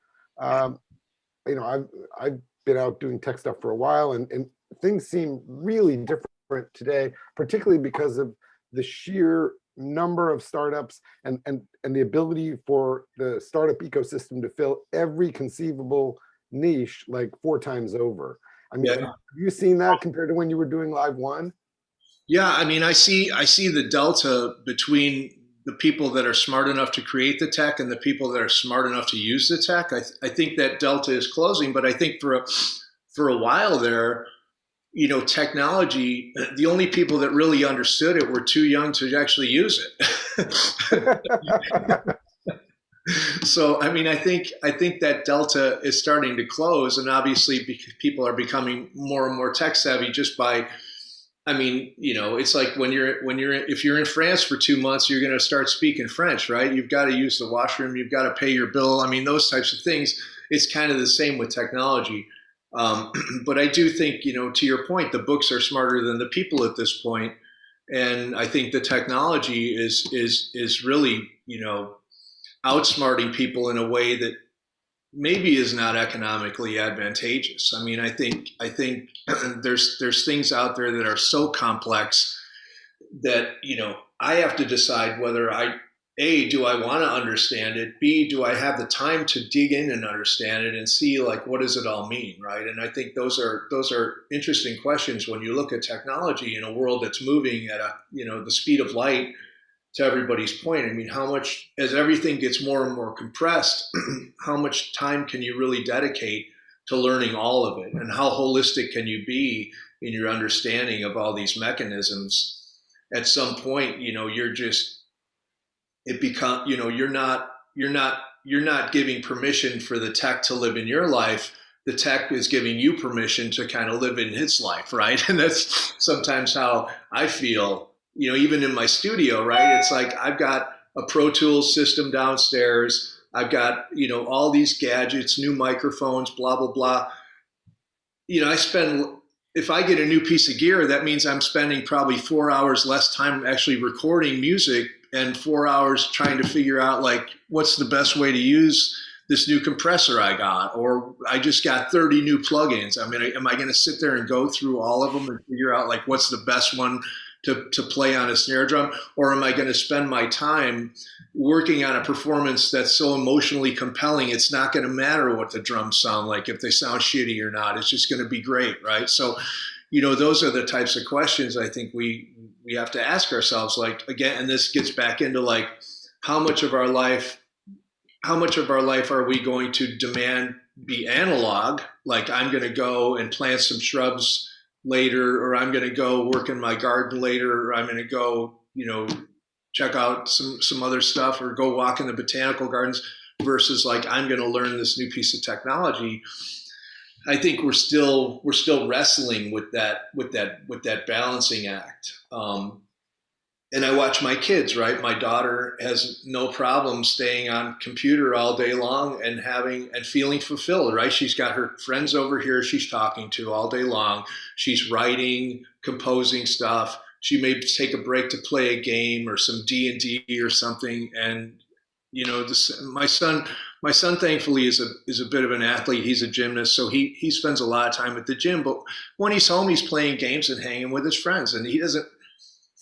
you know, I've been out doing tech stuff for a while, and things seem really different today, particularly because of the sheer number of startups and the ability for the startup ecosystem to fill every conceivable niche like 4 times over. I mean, have you seen that compared to when you were doing LiveOne? Yeah, I mean, I see the delta between the people that are smart enough to create the tech and the people that are smart enough to use the tech. I think that delta is closing, but I think for a while there, you know, technology, the only people that really understood it were too young to actually use it. So, I mean, I think that delta is starting to close, and obviously people are becoming more and more tech savvy just by, I mean, you know, it's like if you're in France for 2 months, you're going to start speaking French, right? You've got to use the washroom, you've got to pay your bill. I mean, those types of things. It's kind of the same with technology. But I do think, you know, to your point, the books are smarter than the people at this point. And I think the technology is really, you know, outsmarting people in a way that maybe is not economically advantageous. I mean, I think there's things out there that are so complex that, you know, I have to decide whether do I want to understand it? B, do I have the time to dig in and understand it, and see, like, what does it all mean, right? And I think those are interesting questions when you look at technology in a world that's moving at the speed of light. To everybody's point, I mean, how much, as everything gets more and more compressed, how much time can you really dedicate to learning all of it? And how holistic can you be in your understanding of all these mechanisms? At some point, you know, you're not giving permission for the tech to live in your life. The tech is giving you permission to kind of live in its life, right? And that's sometimes how I feel. You know, even in my studio, right? It's like I've got a Pro Tools system downstairs. I've got, you know, all these gadgets, new microphones, blah, blah, blah. You know, if I get a new piece of gear, that means I'm spending probably 4 hours less time actually recording music and 4 hours trying to figure out, like, what's the best way to use this new compressor I got, or I just got 30 new plugins. I mean, am I going to sit there and go through all of them and figure out, like, what's the best one to play on a snare drum? Or am I going to spend my time working on a performance that's so emotionally compelling, it's not going to matter what the drums sound like, if they sound shitty or not, it's just going to be great, right? So, you know, those are the types of questions I think we have to ask ourselves, like, again, and this gets back into, like, how much of our life are we going to demand be analog? Like, I'm going to go and plant some shrubs later, or I'm going to go work in my garden later, or I'm going to go, you know, check out some other stuff, or go walk in the botanical gardens, versus, like, I'm going to learn this new piece of technology. I think we're still wrestling with that balancing act. And I watch my kids, right? My daughter has no problem staying on computer all day long and feeling fulfilled, right? She's got her friends over here she's talking to all day long. She's writing, composing stuff. She may take a break to play a game or some D&D or something. And, you know, my son thankfully is a bit of an athlete. He's a gymnast, so he spends a lot of time at the gym. But when he's home, he's playing games and hanging with his friends. And he doesn't.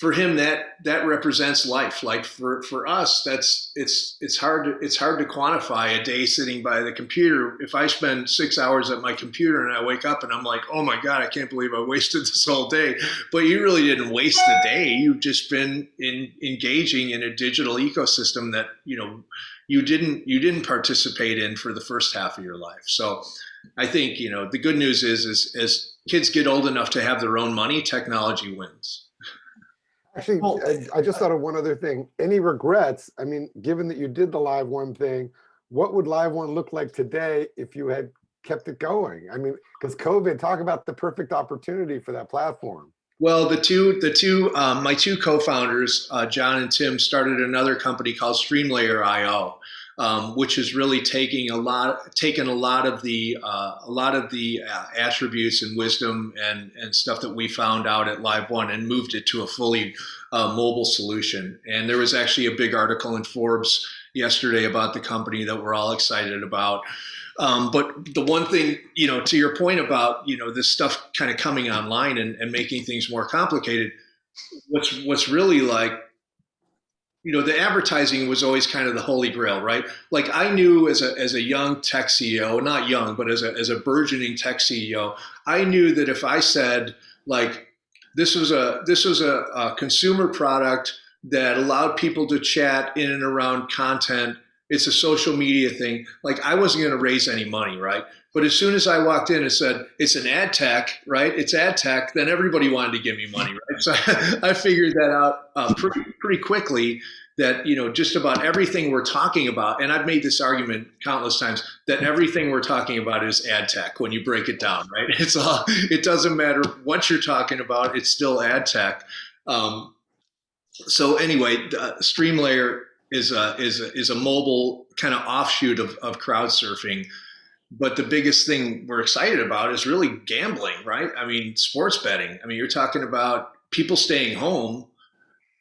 For him, that represents life. Like for us, it's hard to quantify a day sitting by the computer. If I spend 6 hours at my computer and I wake up and I'm like, oh my God, I can't believe I wasted this whole day. But you really didn't waste the day. You've just been engaging in a digital ecosystem that, you know, you didn't participate in for the first half of your life. So I think, you know, the good news is as kids get old enough to have their own money, technology wins. Actually, I just thought of one other thing. Any regrets? I mean, given that you did the LiveOne thing, what would LiveOne look like today if you had kept it going? I mean, because COVID, talk about the perfect opportunity for that platform. Well, my two co-founders, John and Tim, started another company called StreamLayer.io, which is really taken a lot of the attributes and wisdom and stuff that we found out at LiveOne and moved it to a fully mobile solution. And there was actually a big article in Forbes yesterday about the company that we're all excited about. But the one thing, to your point about, this stuff kind of coming online and making things more complicated, what's really like, the advertising was always kind of the holy grail, right? Like I knew as a young tech CEO, not young, but as a burgeoning tech CEO, I knew that if I said like, this was a consumer product that allowed people to chat in and around content, it's a social media thing, like I wasn't going to raise any money, right? But as soon as I walked in and said, it's an ad tech, right? It's ad tech, then everybody wanted to give me money, right? So I figured that out pretty quickly that, just about everything we're talking about, and I've made this argument countless times, that everything we're talking about is ad tech when you break it down, right? It doesn't matter what you're talking about, it's still ad tech. So anyway, StreamLayer is a mobile kind of offshoot of crowd surfing. But the biggest thing we're excited about is really gambling, right? I mean, sports betting. I mean, you're talking about people staying home,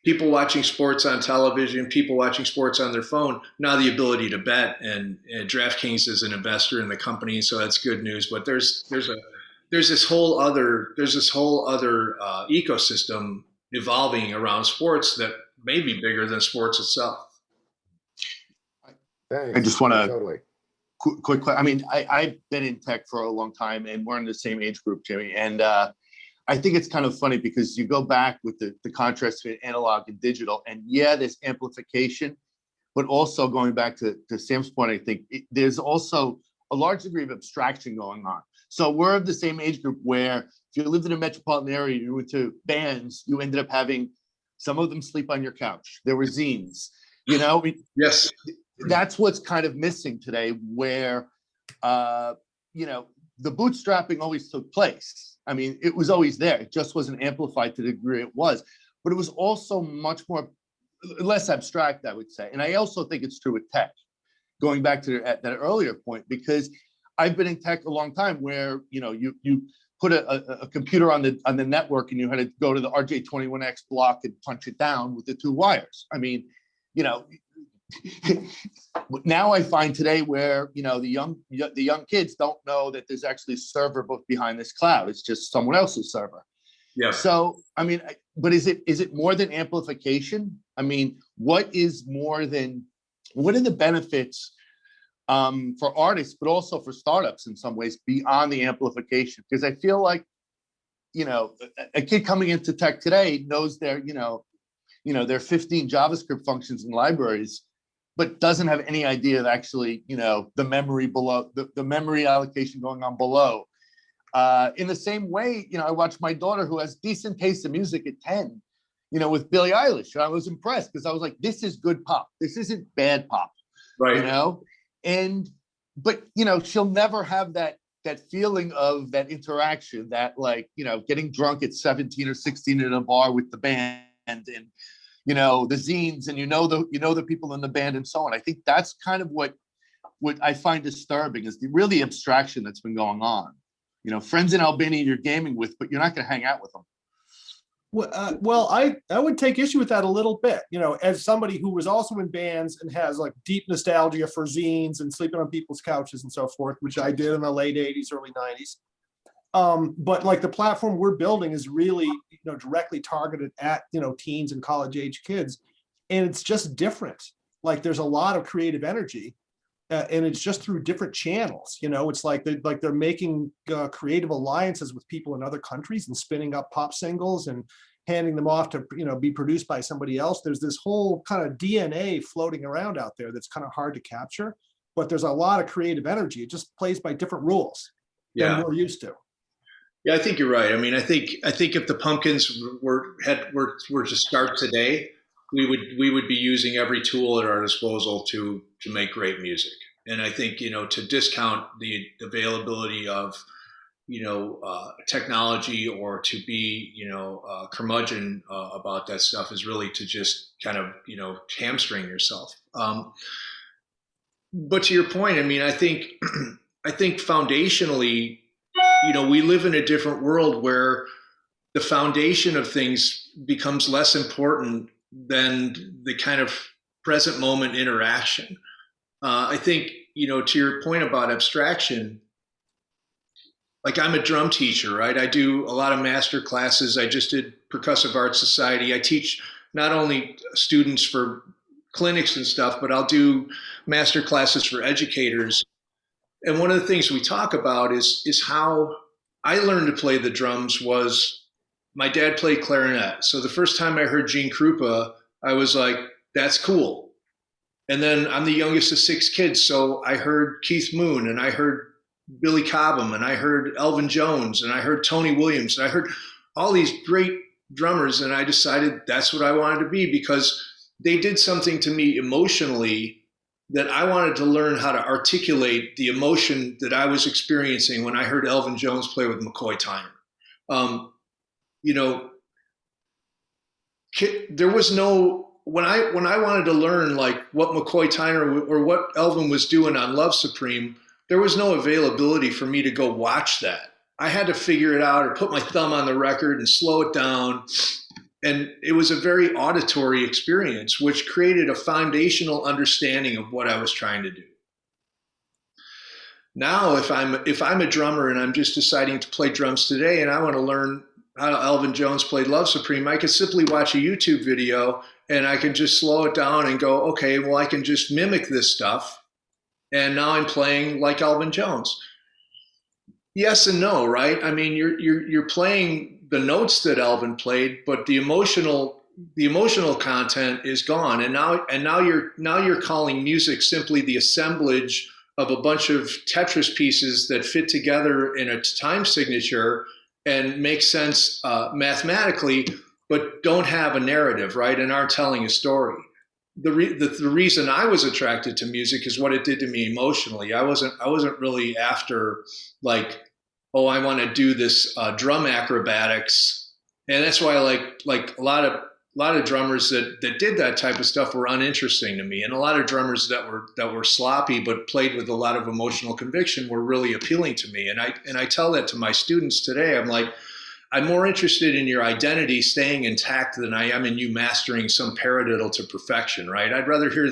people watching sports on television, people watching sports on their phone. Now the ability to bet, and DraftKings is an investor in the company, so that's good news. But there's this whole other ecosystem evolving around sports that may be bigger than sports itself. Thanks. I just want to Totally. quick. I mean, I've been in tech for a long time, and we're in the same age group, Jimmy. And I think it's kind of funny because you go back with the contrast between analog and digital, and yeah, there's amplification, but also going back to Sam's point, I think there's also a large degree of abstraction going on. So we're of the same age group where if you lived in a metropolitan area, you went to bands, you ended up having some of them sleep on your couch. There were zines, Yes. That's what's kind of missing today, where, the bootstrapping always took place. I mean, it was always there. It just wasn't amplified to the degree it was, but it was also less abstract, I would say. And I also think it's true with tech, going back to that earlier point, because I've been in tech a long time where, you put a computer on the network and you had to go to the RJ21X block and punch it down with the two wires. I mean, now I find today where, the young kids don't know that there's actually a server book behind this cloud. It's just someone else's server. Yeah. So, I mean, but is it more than amplification? I mean, what are the benefits for artists, but also for startups in some ways beyond the amplification? Because I feel like, a kid coming into tech today knows their 15 JavaScript functions and libraries, but doesn't have any idea of actually, the memory below, the memory allocation going on below. In the same way, I watched my daughter, who has decent taste in music at 10, with Billie Eilish. And I was impressed because I was like, this is good pop. This isn't bad pop, right? But she'll never have that feeling of that interaction, that getting drunk at 17 or 16 in a bar with the band and the zines, and the people in the band and so on. I think that's kind of what I find disturbing, is the abstraction that's been going on. Friends in Albania you're gaming with, but you're not going to hang out with them. Well, I would take issue with that a little bit, as somebody who was also in bands and has like deep nostalgia for zines and sleeping on people's couches and so forth, which I did in the late 80s, early 90s. But like the platform we're building is really, directly targeted at, teens and college age kids. And it's just different. Like there's a lot of creative energy and it's just through different channels. It's like they're making creative alliances with people in other countries and spinning up pop singles and handing them off to, be produced by somebody else. There's this whole kind of DNA floating around out there that's kind of hard to capture, but there's a lot of creative energy. It just plays by different rules than we're used to. Yeah, I think you're right. I mean, I think if the Pumpkins were to start today, we would be using every tool at our disposal to make great music. And I think, to discount the availability of, technology, or to be, curmudgeon about that stuff, is really to just kind of, hamstring yourself. but to your point, I mean, I think foundationally, we live in a different world where the foundation of things becomes less important than the kind of present moment interaction. I think, to your point about abstraction, like I'm a drum teacher, right? I do a lot of master classes. I just did Percussive Arts Society. I teach not only students for clinics and stuff, but I'll do master classes for educators. And one of the things we talk about is how I learned to play the drums was my dad played clarinet. So the first time I heard Gene Krupa, I was like, that's cool. And then I'm the youngest of 6 kids. So I heard Keith Moon, and I heard Billy Cobham, and I heard Elvin Jones, and I heard Tony Williams, and I heard all these great drummers. And I decided that's what I wanted to be, because they did something to me emotionally that I wanted to learn how to articulate the emotion that I was experiencing when I heard Elvin Jones play with McCoy Tyner. There was no, when I wanted to learn like what McCoy Tyner or what Elvin was doing on Love Supreme, there was no availability for me to go watch that. I had to figure it out or put my thumb on the record and slow it down. And it was a very auditory experience, which created a foundational understanding of what I was trying to do. Now, if I'm a drummer and I'm just deciding to play drums today and I want to learn how Elvin Jones played Love Supreme, I could simply watch a YouTube video and I can just slow it down and go, okay, well, I can just mimic this stuff. And now I'm playing like Elvin Jones. Yes and no, right? I mean, you're playing the notes that Elvin played, but the emotional content is gone. And now you're calling music simply the assemblage of a bunch of Tetris pieces that fit together in a time signature and make sense mathematically, but don't have a narrative, right? And aren't telling a story. The reason I was attracted to music is what it did to me emotionally. I wasn't really after like, oh, I want to do this drum acrobatics, and that's why like a lot of drummers that did that type of stuff were uninteresting to me, and a lot of drummers that were sloppy but played with a lot of emotional conviction were really appealing to me. And I tell that to my students today. I'm like, I'm more interested in your identity staying intact than I am in you mastering some paradiddle to perfection, right? I'd rather hear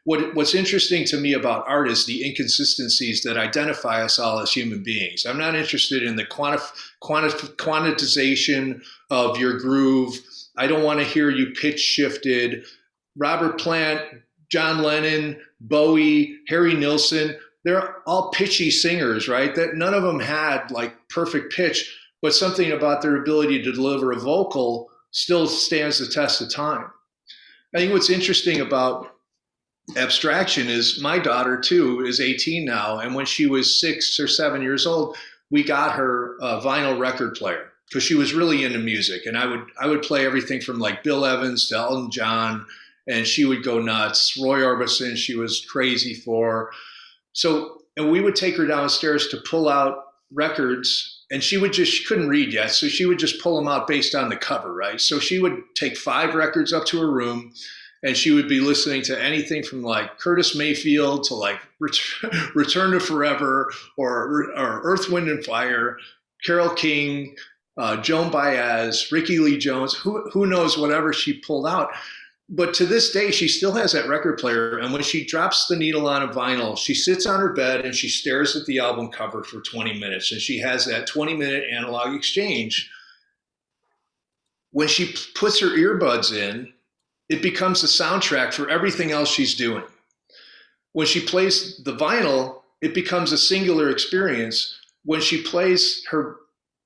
what's interesting to me about art is the inconsistencies that identify us all as human beings. I'm not interested in the quantization of your groove. I don't want to hear you pitch shifted. Robert Plant, John Lennon, Bowie, Harry Nilsson, they're all pitchy singers, right? That none of them had like perfect pitch, but something about their ability to deliver a vocal still stands the test of time. I think what's interesting about abstraction is my daughter too is 18 now, and when she was 6 or 7 years old, we got her a vinyl record player because she was really into music, and I would play everything from like Bill Evans to Elton John, and she would go nuts. Roy Orbison, she was crazy for. So, and we would take her downstairs to pull out records, and she couldn't read yet, so she would just pull them out based on the cover, right? So she would take 5 records up to her room, and she would be listening to anything from like Curtis Mayfield to like Return to Forever or Earth, Wind and Fire, Carole King, Joan Baez, Ricky Lee Jones, who knows, whatever she pulled out. But to this day, she still has that record player. And when she drops the needle on a vinyl, she sits on her bed and she stares at the album cover for 20 minutes. And she has that 20-minute analog exchange. When she puts her earbuds in, it becomes the soundtrack for everything else she's doing. When she plays the vinyl, it becomes a singular experience. When she plays her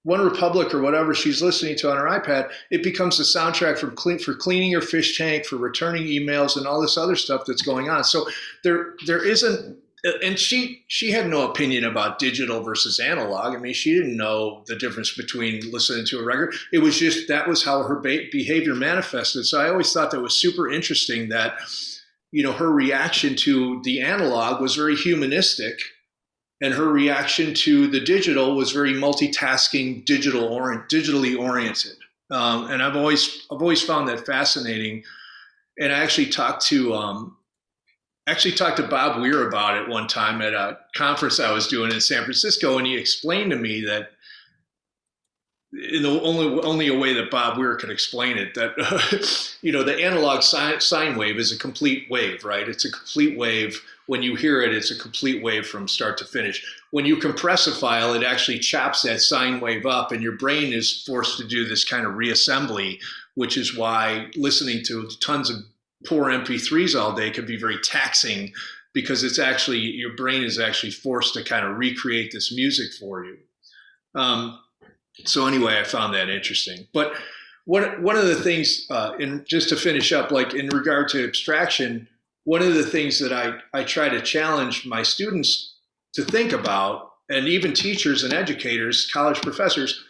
One Republic or whatever she's listening to on her iPad, it becomes the soundtrack for cleaning her fish tank, for returning emails, and all this other stuff that's going on. So there isn't, and she had no opinion about digital versus analog. I mean, she didn't know the difference between listening to a record. It was just, that was how her behavior manifested. So I always thought that was super interesting that, her reaction to the analog was very humanistic, and her reaction to the digital was very multitasking, digitally oriented. And I've always found that fascinating. And I actually talked to actually talked to Bob Weir about it one time at a conference I was doing in San Francisco, and he explained to me that in the only a way that Bob Weir could explain it, that the analog sine wave is a complete wave, right? It's a complete wave. When you hear it, it's a complete wave from start to finish. When you compress a file, it actually chops that sine wave up, and your brain is forced to do this kind of reassembly, which is why listening to tons of poor MP3s all day can be very taxing, because it's actually, your brain is actually forced to kind of recreate this music for you. So anyway, I found that interesting. But one of the things, and just to finish up, like in regard to abstraction, one of the things that I try to challenge my students to think about, and even teachers and educators, college professors,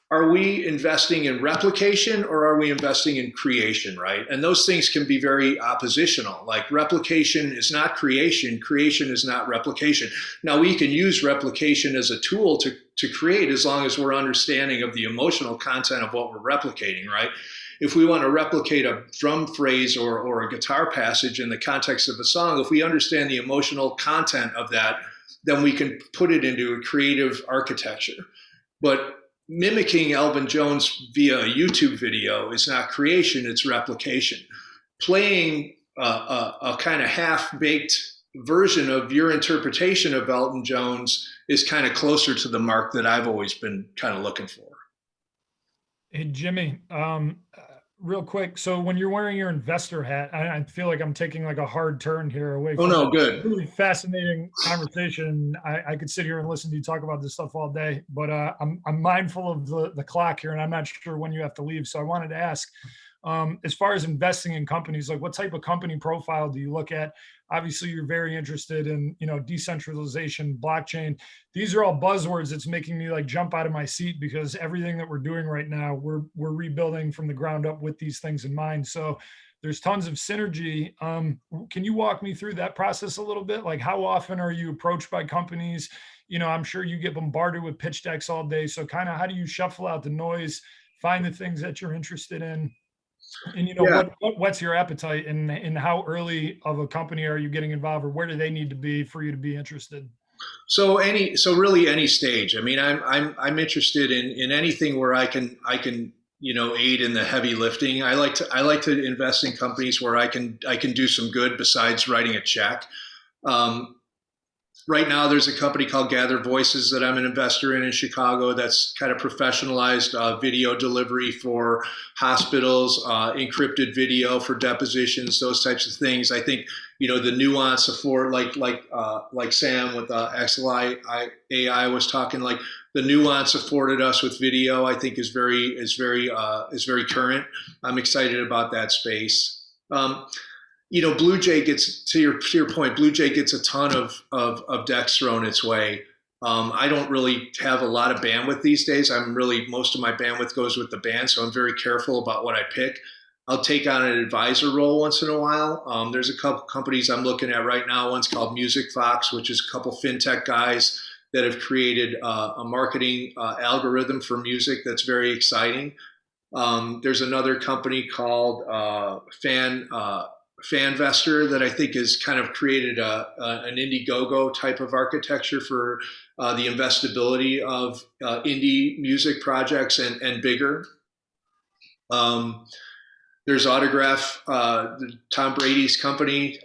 are we investing in replication or are we investing in creation, right? And those things can be very oppositional. Like replication is not creation, creation is not replication. Now we can use replication as a tool to create, as long as we're understanding of the emotional content of what we're replicating, right? If we want to replicate a drum phrase or a guitar passage in the context of a song, if we understand the emotional content of that, then we can put it into a creative architecture. But mimicking Elvin Jones via a YouTube video is not creation, it's replication. Playing a kind of half-baked version of your interpretation of Elton Jones is kind of closer to the mark that I've always been kind of looking for. Hey, Jimmy, real quick. So when you're wearing your investor hat, I feel like I'm taking like a hard turn here away from good. Really fascinating conversation. I could sit here and listen to you talk about this stuff all day, but I'm mindful of the clock here, and I'm not sure when you have to leave. So I wanted to ask, as far as investing in companies, like what type of company profile do you look at? Obviously, you're very interested in, decentralization, blockchain. These are all buzzwords that's making me like jump out of my seat, because everything that we're doing right now, we're rebuilding from the ground up with these things in mind. So there's tons of synergy. Can you walk me through that process a little bit? Like, how often are you approached by companies? I'm sure you get bombarded with pitch decks all day. So kind of how do you shuffle out the noise, find the things that you're interested in? And what's your appetite, and how early of a company are you getting involved, or where do they need to be for you to be interested? So really any stage. I mean, I'm interested in anything where I can aid in the heavy lifting. I like to invest in companies where I can do some good besides writing a check. Right now, there's a company called Gather Voices that I'm an investor in Chicago that's kind of professionalized video delivery for hospitals, encrypted video for depositions, those types of things. I think, the nuance of like Sam with XLI AI was talking, like the nuance afforded us with video, I think is very current. I'm excited about that space. Blue Jay gets, to your point, Blue Jay gets a ton of decks thrown its way. I don't really have a lot of bandwidth these days. Most of my bandwidth goes with the band, so I'm very careful about what I pick. I'll take on an advisor role once in a while. There's a couple companies I'm looking at right now. One's called Music Fox, which is a couple fintech guys that have created a marketing algorithm for music that's very exciting. There's another company called Fanvestor that I think has kind of created an Indiegogo type of architecture for the investability of indie music projects and bigger. There's Autograph, Tom Brady's company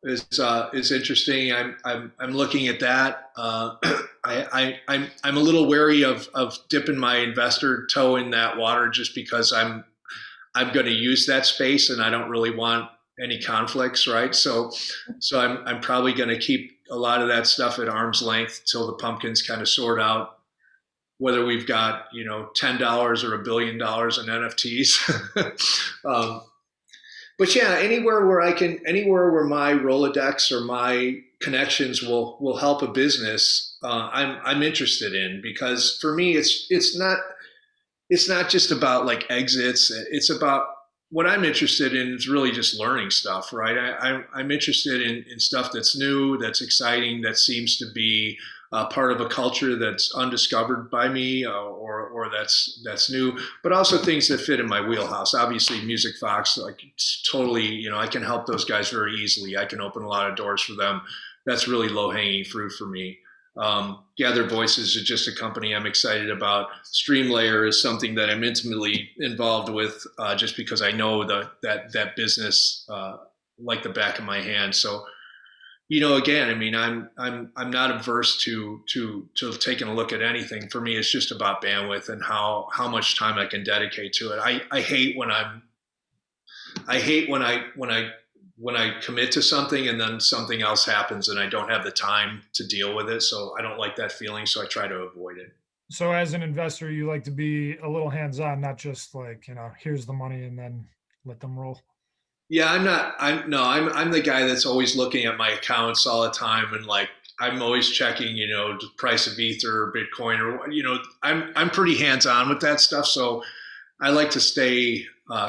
is interesting. I'm looking at that. I'm a little wary of dipping my investor toe in that water, just because I'm going to use that space and I don't really want any conflicts, right? So I'm probably going to keep a lot of that stuff at arm's length till the pumpkins kind of sort out whether we've got $10 or $1 billion in NFTs. But yeah, anywhere where my Rolodex or my connections will help a business, I'm interested in, because for me it's not just about like exits. It's about, what I'm interested in is really just learning stuff, right? I'm interested in stuff that's new, that's exciting, that seems to be part of a culture that's undiscovered by me, or that's new, but also things that fit in my wheelhouse. Obviously, Music Fox, like it's totally, I can help those guys very easily. I can open a lot of doors for them. That's really low hanging fruit for me. Gather Voices is just a company I'm excited about. StreamLayer is something that I'm intimately involved with, just because I know that business like the back of my hand. So, again, I mean, I'm not averse to taking a look at anything. For me, it's just about bandwidth and how much time I can dedicate to it. I hate when I commit to something and then something else happens and I don't have the time to deal with it. So I don't like that feeling. So I try to avoid it. So as an investor, you like to be a little hands-on, not just like, here's the money and then let them roll. Yeah, I'm the guy that's always looking at my accounts all the time. And like, I'm always checking, the price of Ether or Bitcoin or, I'm pretty hands-on with that stuff. So I like to stay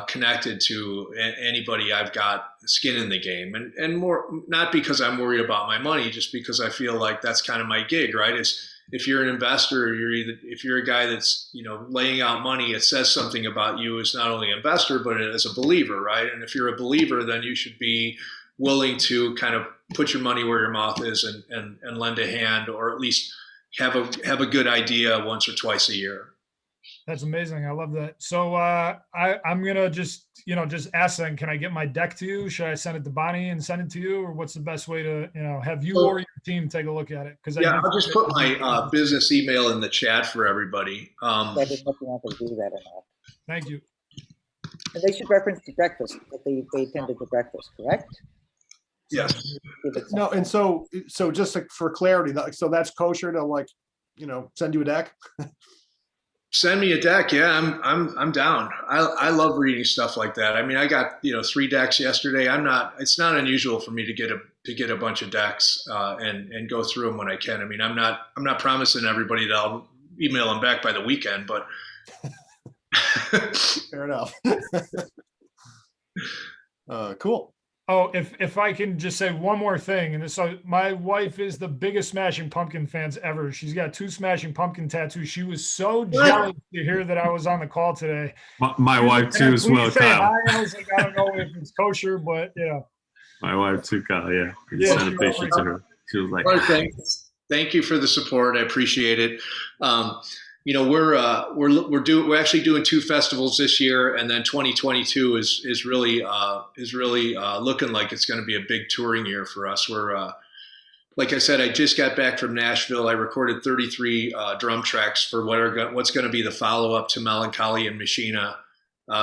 connected to anybody I've got skin in the game, and more, not because I'm worried about my money, just because I feel like that's kind of my gig, right? It's, if you're an investor, if you're a guy that's, laying out money, it says something about you as not only an investor, but as a believer, right? And if you're a believer, then you should be willing to kind of put your money where your mouth is and lend a hand, or at least have a good idea once or twice a year. That's amazing. I love that. So I'm going to just ask then, can I get my deck to you? Should I send it to Bonnie and send it to you? Or what's the best way to, have you or your team take a look at it? Because I'll just put my business email in the chat for everybody. I didn't know if you want to do that or not. Thank you. And they should reference the breakfast, that they attended the breakfast, correct? Yes. No, and so just for clarity, so that's kosher to send you a deck? Send me a deck. Yeah, I'm down. I love reading stuff like that. I mean, I got 3 decks yesterday. It's not unusual for me to get a bunch of decks and go through them when I can. I mean, I'm not promising everybody that I'll email them back by the weekend, but fair enough. Cool. Oh, if I can just say one more thing, and so my wife is the biggest Smashing Pumpkin fans ever. She's got 2 Smashing Pumpkin tattoos. She was so jealous to hear that I was on the call today. My wife too as well, Kyle. I was like, I don't know if it's kosher, but yeah. My wife too, Kyle. Yeah, Yeah, sent a picture to her. She was like, thank you for the support. I appreciate it. We're actually doing 2 festivals this year, and then 2022 is really looking like it's going to be a big touring year for us. We're like I said, I just got back from Nashville. I recorded 33 drum tracks for what's going to be the follow up to Melancholy and Machina.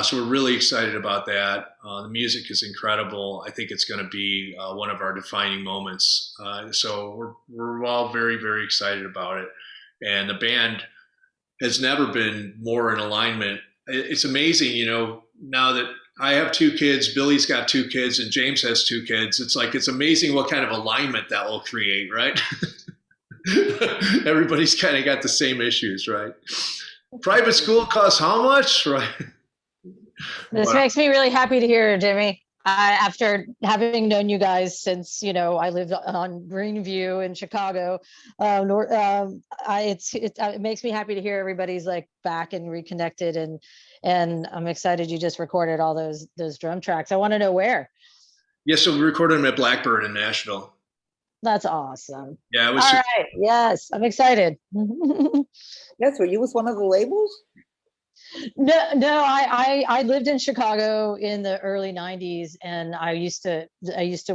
So we're really excited about that. The music is incredible. I think it's going to be one of our defining moments. So we're all very, very excited about it, and the band has never been more in alignment. It's amazing, now that I have 2 kids, Billy's got 2 kids, and James has 2 kids. It's amazing what kind of alignment that will create, right? Everybody's kind of got the same issues, right? Private school costs how much, right? This makes me really happy to hear, Jimmy. After having known you guys since, I lived on Greenview in Chicago, it makes me happy to hear everybody's like back and reconnected, and I'm excited you just recorded all those drum tracks. I want to know where. Yeah, so we recorded them at Blackbird in Nashville. That's awesome. Yeah, it was. All right. Yes, I'm excited. Yes, were you with one of the labels? No, I lived in Chicago in the early 90s, and I used to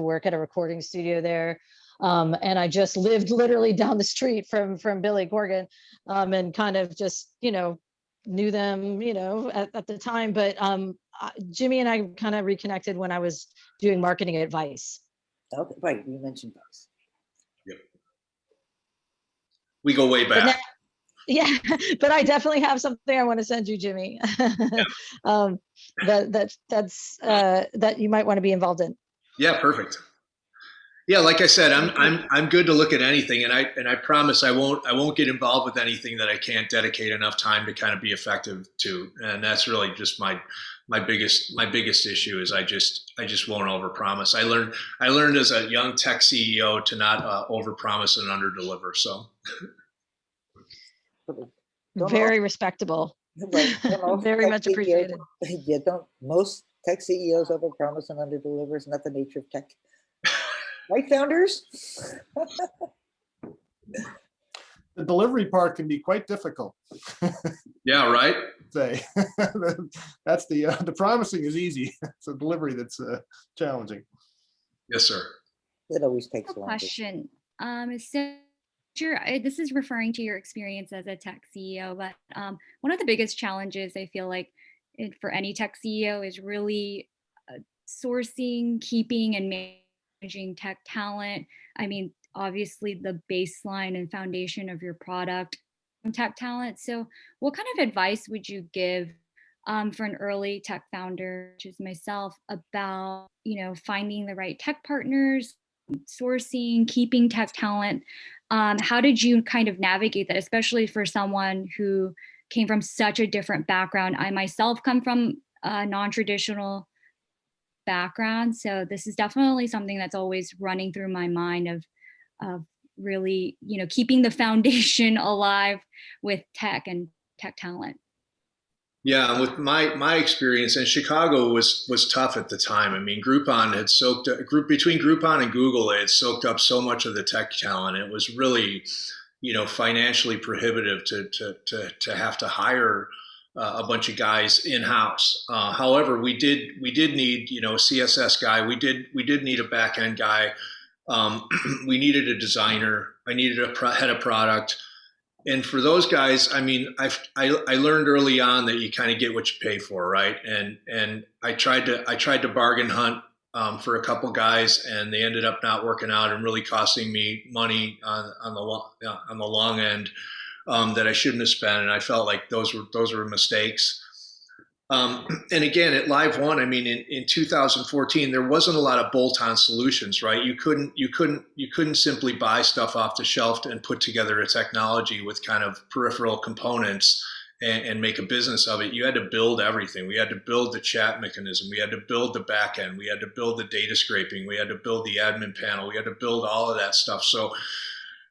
work at a recording studio there. And I just lived literally down the street from Billy Corgan, and kind of just, knew them, at the time. But Jimmy and I kind of reconnected when I was doing marketing advice. Okay, right, you mentioned those. Yep. We go way back. Yeah, but I definitely have something I want to send you, Jimmy. Yeah. That you might want to be involved in. Yeah, perfect. Yeah, like I said, I'm good to look at anything, and I promise I won't get involved with anything that I can't dedicate enough time to kind of be effective to, and that's really just my my biggest issue is I just won't overpromise. I learned as a young tech CEO to not overpromise and underdeliver. So Very respectable. Right. Very Tech much CEOs, appreciated. Yeah, don't most tech CEOs overpromise and underdeliver? Isn't that the nature of tech? Right, founders? The delivery part can be quite difficult. yeah, right. Say that's the promising is easy. It's the delivery that's challenging. Yes, sir. It always takes A longer. question. So sure, this is referring to your experience as a tech CEO, but one of the biggest challenges I feel like for any tech CEO is really sourcing, keeping, and managing tech talent. I mean, obviously the baseline and foundation of your product tech talent. So what kind of advice would you give for an early tech founder, which is myself, about, finding the right tech partners, sourcing, keeping tech talent? How did you kind of navigate that, especially for someone who came from such a different background? I myself come from a non-traditional background. So this is definitely something that's always running through my mind of really, keeping the foundation alive with tech and tech talent. Yeah, with my experience, and Chicago was tough at the time. I mean, Groupon had between Groupon and Google, it had soaked up so much of the tech talent. It was really, financially prohibitive to have to hire a bunch of guys in house. However, we did need a CSS guy. We did need a back end guy. We needed a designer. I needed a head of product. And for those guys, I mean, I learned early on that you kind of get what you pay for, right? And I tried to bargain hunt for a couple guys, and they ended up not working out and really costing me money on the long end that I shouldn't have spent. And I felt like those were mistakes. And again, at LiveOne, I mean, in 2014, there wasn't a lot of bolt-on solutions, right? You couldn't simply buy stuff off the shelf and put together a technology with kind of peripheral components and make a business of it. You had to build everything. We had to build the chat mechanism. We had to build the back end. We had to build the data scraping. We had to build the admin panel. We had to build all of that stuff. So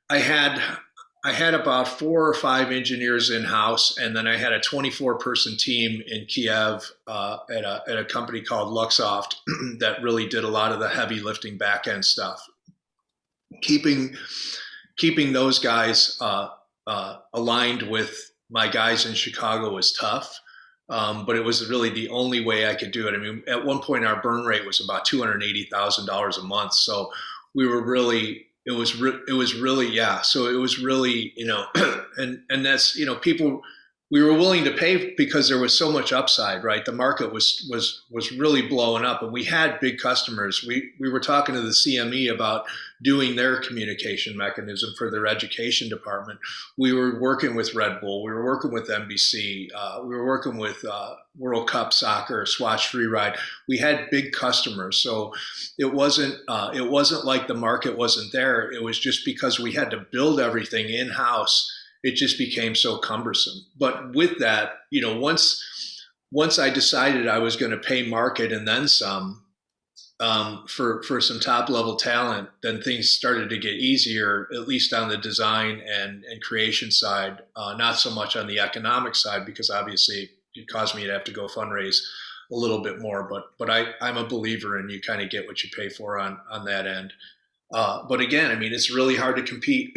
I had about 4 or 5 engineers in house, and then I had a 24-person team in Kiev at a company called Luxoft that really did a lot of the heavy lifting back end stuff. Keeping those guys aligned with my guys in Chicago was tough, but it was really the only way I could do it. I mean, at one point our burn rate was about $280,000 a month, so we were really. It was really, yeah. So it was really, and that's, people, we were willing to pay because there was so much upside, right? The market was really blowing up, and we had big customers. We were talking to the CME about doing their communication mechanism for their education department. We were working with Red Bull. We were working with NBC. We were working with World Cup Soccer, Swatch Freeride. We had big customers, so it wasn't like the market wasn't there. It was just because we had to build everything in house. It just became so cumbersome. But with that, once I decided I was going to pay market and then some for some top level talent, then things started to get easier, at least on the design and creation side, not so much on the economic side, because obviously it caused me to have to go fundraise a little bit more. But I'm a believer in you kind of get what you pay for on that end. But again, I mean, it's really hard to compete.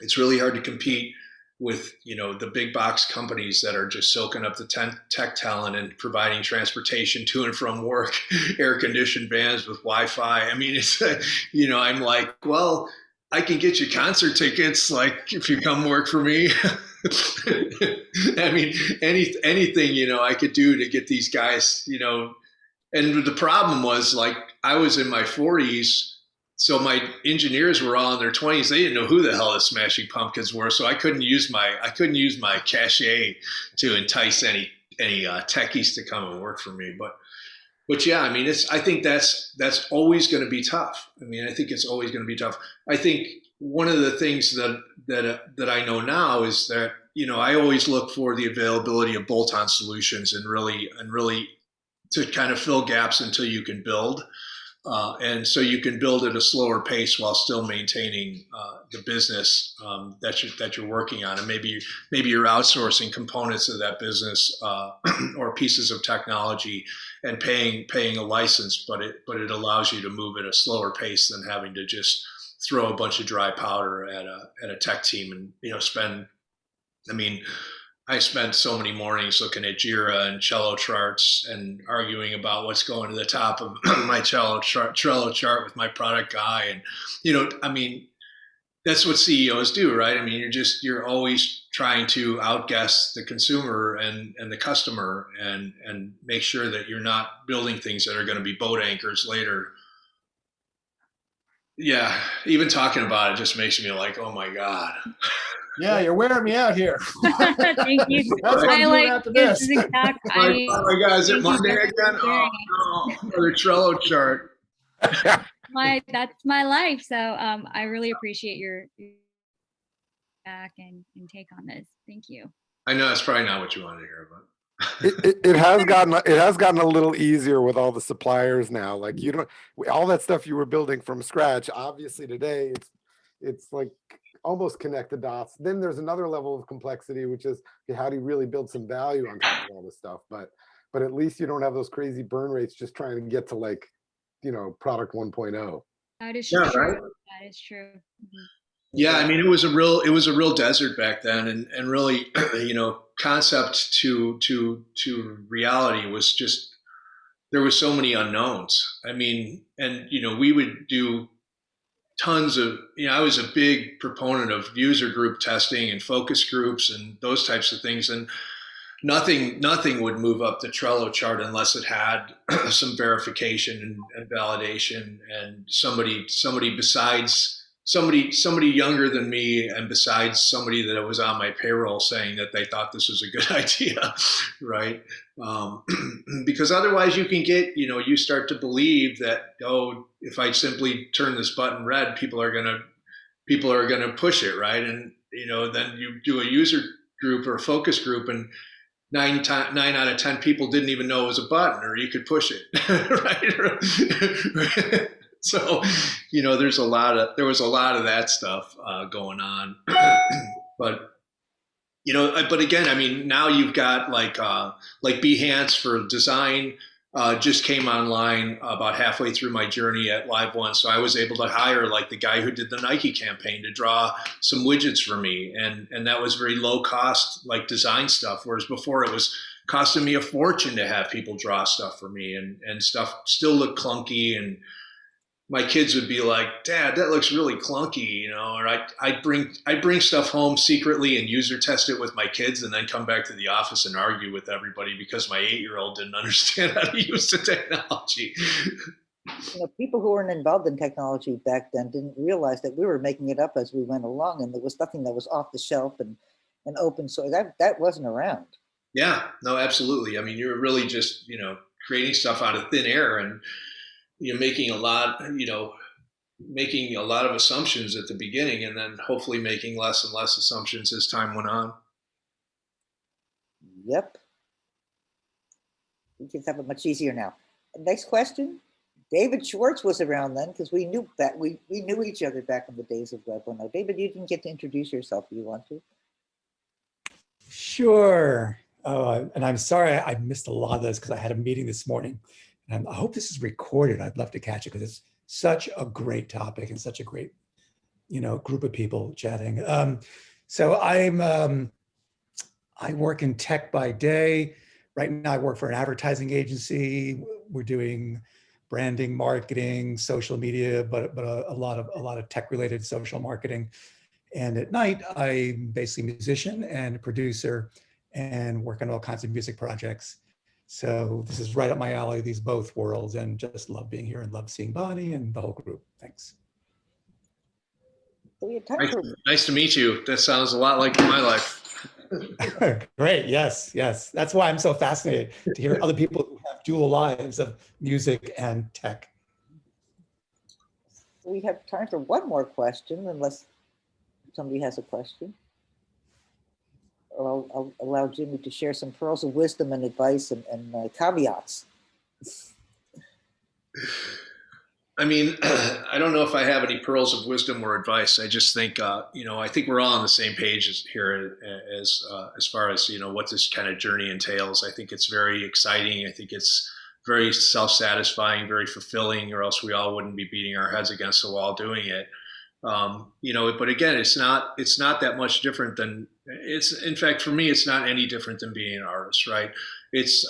It's really hard to compete with, the big box companies that are just soaking up the tech talent and providing transportation to and from work, air conditioned vans with Wi-Fi. I mean, it's, I'm like, well, I can get you concert tickets, like if you come work for me. I mean, anything, I could do to get these guys, and the problem was, like, I was in my 40s. So my engineers were all in their 20s. They didn't know who the hell the Smashing Pumpkins were. So I couldn't use my cachet to entice any techies to come and work for me. But yeah, I mean, I think that's always going to be tough. I mean, I think it's always going to be tough. I think one of the things that I know now is that I always look for the availability of bolt-on solutions and really to kind of fill gaps until you can build. And so you can build at a slower pace while still maintaining the business that you're working on, and maybe you're outsourcing components of that business or pieces of technology and paying a license, but it allows you to move at a slower pace than having to just throw a bunch of dry powder at a tech team and spend. I mean, I spent so many mornings looking at Jira and Trello charts and arguing about what's going to the top of my Trello chart with my product guy. And, I mean, that's what CEOs do, right? I mean, you're always trying to outguess the consumer and the customer and make sure that you're not building things that are going to be boat anchors later. Yeah, even talking about it just makes me like, oh my God. Yeah, you're wearing me out here. Thank you. That's what I'm doing after this. Oh my God, is it Monday again? Oh no, another Trello chart. That's my life. So I really appreciate your back and take on this. Thank you. I know that's probably not what you wanted to hear about. It has gotten a little easier with all the suppliers now. Like all that stuff you were building from scratch. Obviously today it's like almost connect the dots. Then there's another level of complexity, which is, okay, how do you really build some value on top of all this stuff? But at least you don't have those crazy burn rates just trying to get to like, product 1.0. That is Yeah, true. right? That is true. Mm-hmm. Yeah, I mean, it was a real desert back then, and really, concept to reality was just, there was so many unknowns. I mean, and we would do tons of, I was a big proponent of user group testing and focus groups and those types of things, and nothing would move up the Trello chart unless it had some verification and validation, and somebody besides somebody younger than me, and besides somebody that was on my payroll saying that they thought this was a good idea, right? Because otherwise you can get, you start to believe that, if I simply turn this button red, people are gonna push it, right? And then you do a user group or a focus group, and 9 out of 10 people didn't even know it was a button, or you could push it, right? So, there was a lot of that stuff going on, but again, I mean, now you've got like Behance for design just came online about halfway through my journey at LiveOne, so I was able to hire like the guy who did the Nike campaign to draw some widgets for me, and that was very low cost, like design stuff, whereas before it was costing me a fortune to have people draw stuff for me, and stuff still looked clunky, and my kids would be like, "Dad, that looks really clunky," or I'd bring stuff home secretly and user test it with my kids, and then come back to the office and argue with everybody because my 8-year-old didn't understand how to use the technology. People who weren't involved in technology back then didn't realize that we were making it up as we went along, and there was nothing that was off the shelf and open source. That wasn't around. Yeah, no, absolutely. I mean, you were really just creating stuff out of thin air, and making a lot of assumptions at the beginning, and then hopefully making less and less assumptions as time went on. Yep. We can have it much easier now. Next question. David Schwartz was around then, because we knew that we knew each other back in the days of Web 1.0. David, you didn't get to introduce yourself. Do you want to? Sure. And I'm sorry I missed a lot of this because I had a meeting this morning. And I hope this is recorded. I'd love to catch it because it's such a great topic and such a great, group of people chatting. So I work in tech by day. Right now I work for an advertising agency. We're doing branding, marketing, social media, but a lot of tech-related social marketing. And at night, I'm basically a musician and a producer and work on all kinds of music projects. So this is right up my alley, these both worlds, and just love being here and love seeing Bonnie and the whole group. Thanks. Nice to meet you. That sounds a lot like my life. Great, yes. That's why I'm so fascinated to hear other people who have dual lives of music and tech. We have time for one more question, unless somebody has a question. Well, I'll allow Jimmy to share some pearls of wisdom and advice and caveats. I mean, I don't know if I have any pearls of wisdom or advice. I just think, I think we're all on the same page here as far as, what this kind of journey entails. I think it's very exciting. I think it's very self-satisfying, very fulfilling, or else we all wouldn't be beating our heads against the wall doing it. But again, it's not that much different than in fact, for me, it's not any different than being an artist, right? It's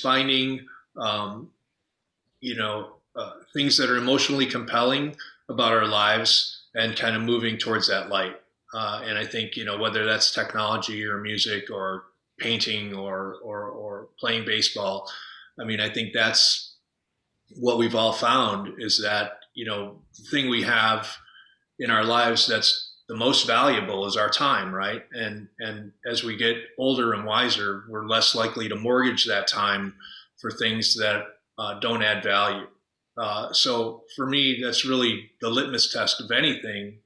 finding, things that are emotionally compelling about our lives and kind of moving towards that light. And I think, whether that's technology or music or painting or playing baseball, I mean, I think that's what we've all found is that, the thing we have in our lives that's the most valuable is our time, right? And as we get older and wiser, we're less likely to mortgage that time for things that don't add value. So for me, that's really the litmus test of anything.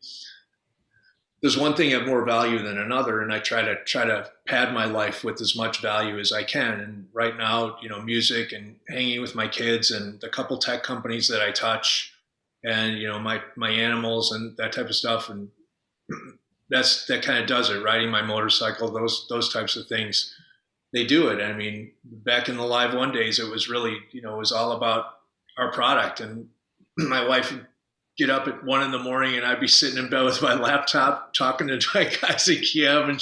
Does one thing have more value than another? And I try to pad my life with as much value as I can. And right now, music and hanging with my kids and the couple tech companies that I touch, and my animals and that type of stuff, and that kind of does it. Riding my motorcycle, those types of things, they do it. I mean, back in the LiveOne days, it was really it was all about our product. And my wife would get up at 1 a.m. and I'd be sitting in bed with my laptop talking to my guys in Kiev, and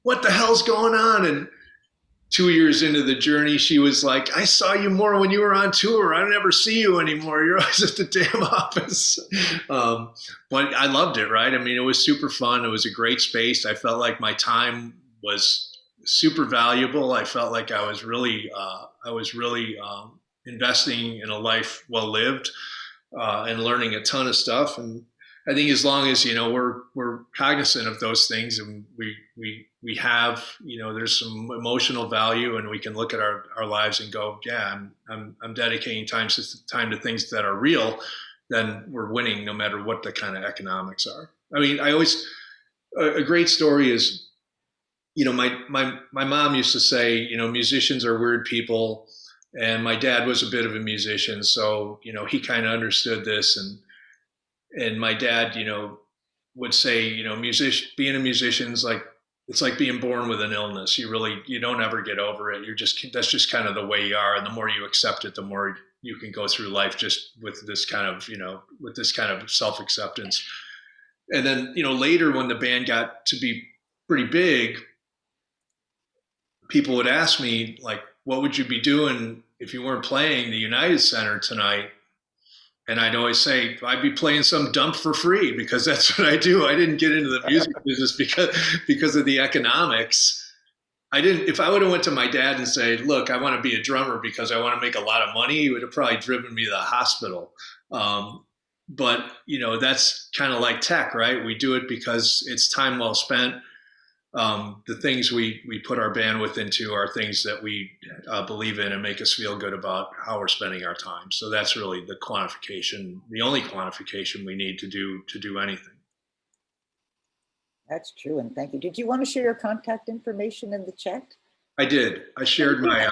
what the hell's going on? And 2 years into the journey, she was like, I saw you more when you were on tour. I never see you anymore. You're always at the damn office. But I loved it, right? I mean, it was super fun. It was a great space. I felt like my time was super valuable. I felt like I was really investing in a life well lived and learning a ton of stuff. And I think as long as we're cognizant of those things, and we have there's some emotional value, and we can look at our lives and go, yeah, I'm dedicating time to things that are real, then we're winning no matter what the kind of economics are. I mean, a great story is, my mom used to say, musicians are weird people. And my dad was a bit of a musician, so, he kind of understood this. And my dad, would say, being a musician is it's like being born with an illness. You don't ever get over it. That's just kind of the way you are. And the more you accept it, the more you can go through life just with this kind of self-acceptance. And then, later when the band got to be pretty big, people would ask me, like, what would you be doing if you weren't playing the United Center tonight? And I'd always say, I'd be playing some dump for free, because that's what I do. I didn't get into the music business because of the economics. If I would have went to my dad and said, look, I want to be a drummer because I want to make a lot of money, he would have probably driven me to the hospital. But, that's kind of like tech, right? We do it because it's time well spent. The things we put our bandwidth into are things that we believe in and make us feel good about how we're spending our time. So that's really the only quantification we need to do anything. That's true, and thank you. Did you want to share your contact information in the chat? I did. I shared my,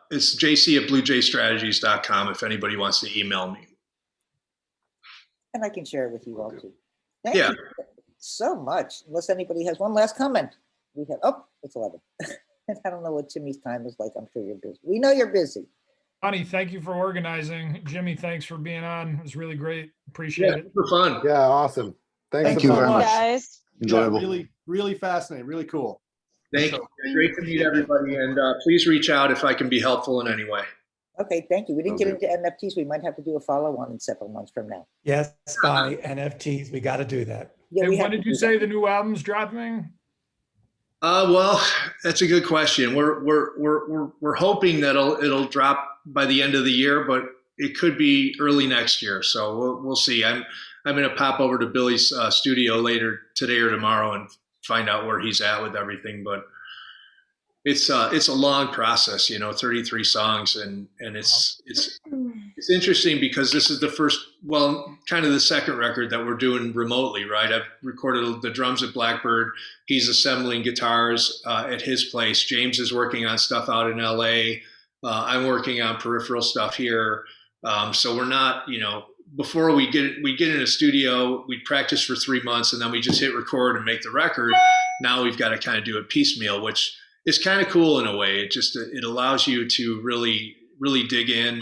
it's jc@bluejstrategies.com if anybody wants to email me. And I can share it with you all too. Thank you so much. Unless anybody has one last comment. It's 11. I don't know what Jimmy's time is like. I'm sure you're busy. We know you're busy. Bonnie, thank you for organizing. Jimmy, thanks for being on. It was really great. Appreciate it. Super fun. Yeah, awesome. Thank you very much, guys. Enjoyable. Really, really fascinating. Really cool. Thank you. Great to meet everybody. And please reach out if I can be helpful in any way. Okay, thank you. We didn't get into NFTs. We might have to do a follow-on in several months from now. Yes, Bonnie, NFTs, we got to do that. Yeah, and when did you say the new album's dropping? Well, that's a good question. We're hoping that it'll drop by the end of the year, but it could be early next year. So we'll see. I'm going to pop over to Billy's studio later today or tomorrow and find out where he's at with everything. But It's a long process, 33 songs, and it's interesting because this is the first, well, kind of the second record that we're doing remotely, right? I've recorded the drums at Blackbird. He's assembling guitars at his place. James is working on stuff out in LA. I'm working on peripheral stuff here. So we're not, before we get in a studio, we practice for 3 months and then we just hit record and make the record. Now we've got to kind of do it piecemeal, which is kind of cool in a way. It allows you to really dig in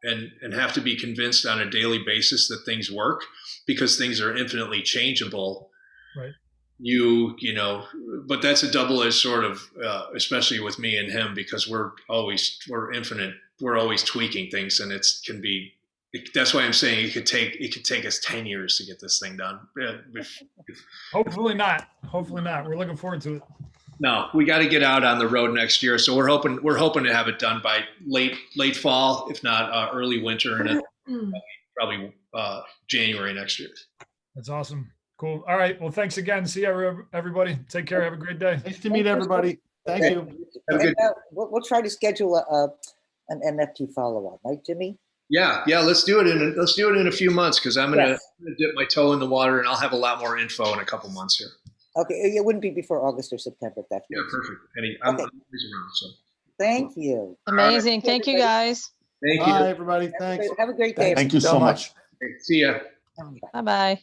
and have to be convinced on a daily basis that things work, because things are infinitely changeable. Right. But that's a double-edged sword of, especially with me and him, because we're always tweaking things, and that's why I'm saying it could take us 10 years to get this thing done. Hopefully not. We're looking forward to it. No, we got to get out on the road next year. So we're hoping to have it done by late fall, if not early winter, and probably January next year. That's awesome. Cool. All right. Well, thanks again. See you, everybody. Take care. Have a great day. Nice to meet everybody. Thank you. We'll try to schedule an NFT follow-up, right, Jimmy? Yeah. Let's do it in a few months, because I'm gonna dip my toe in the water, and I'll have a lot more info in a couple months here. Okay, it wouldn't be before August or September. That's perfect. I'm always around. So thank you. Amazing. Thank you, guys. Thank you. Bye, everybody. Thanks. Have a great day. Thank you so much. See ya. Bye-bye.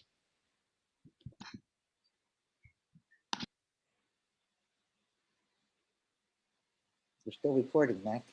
We're still recording, Mac.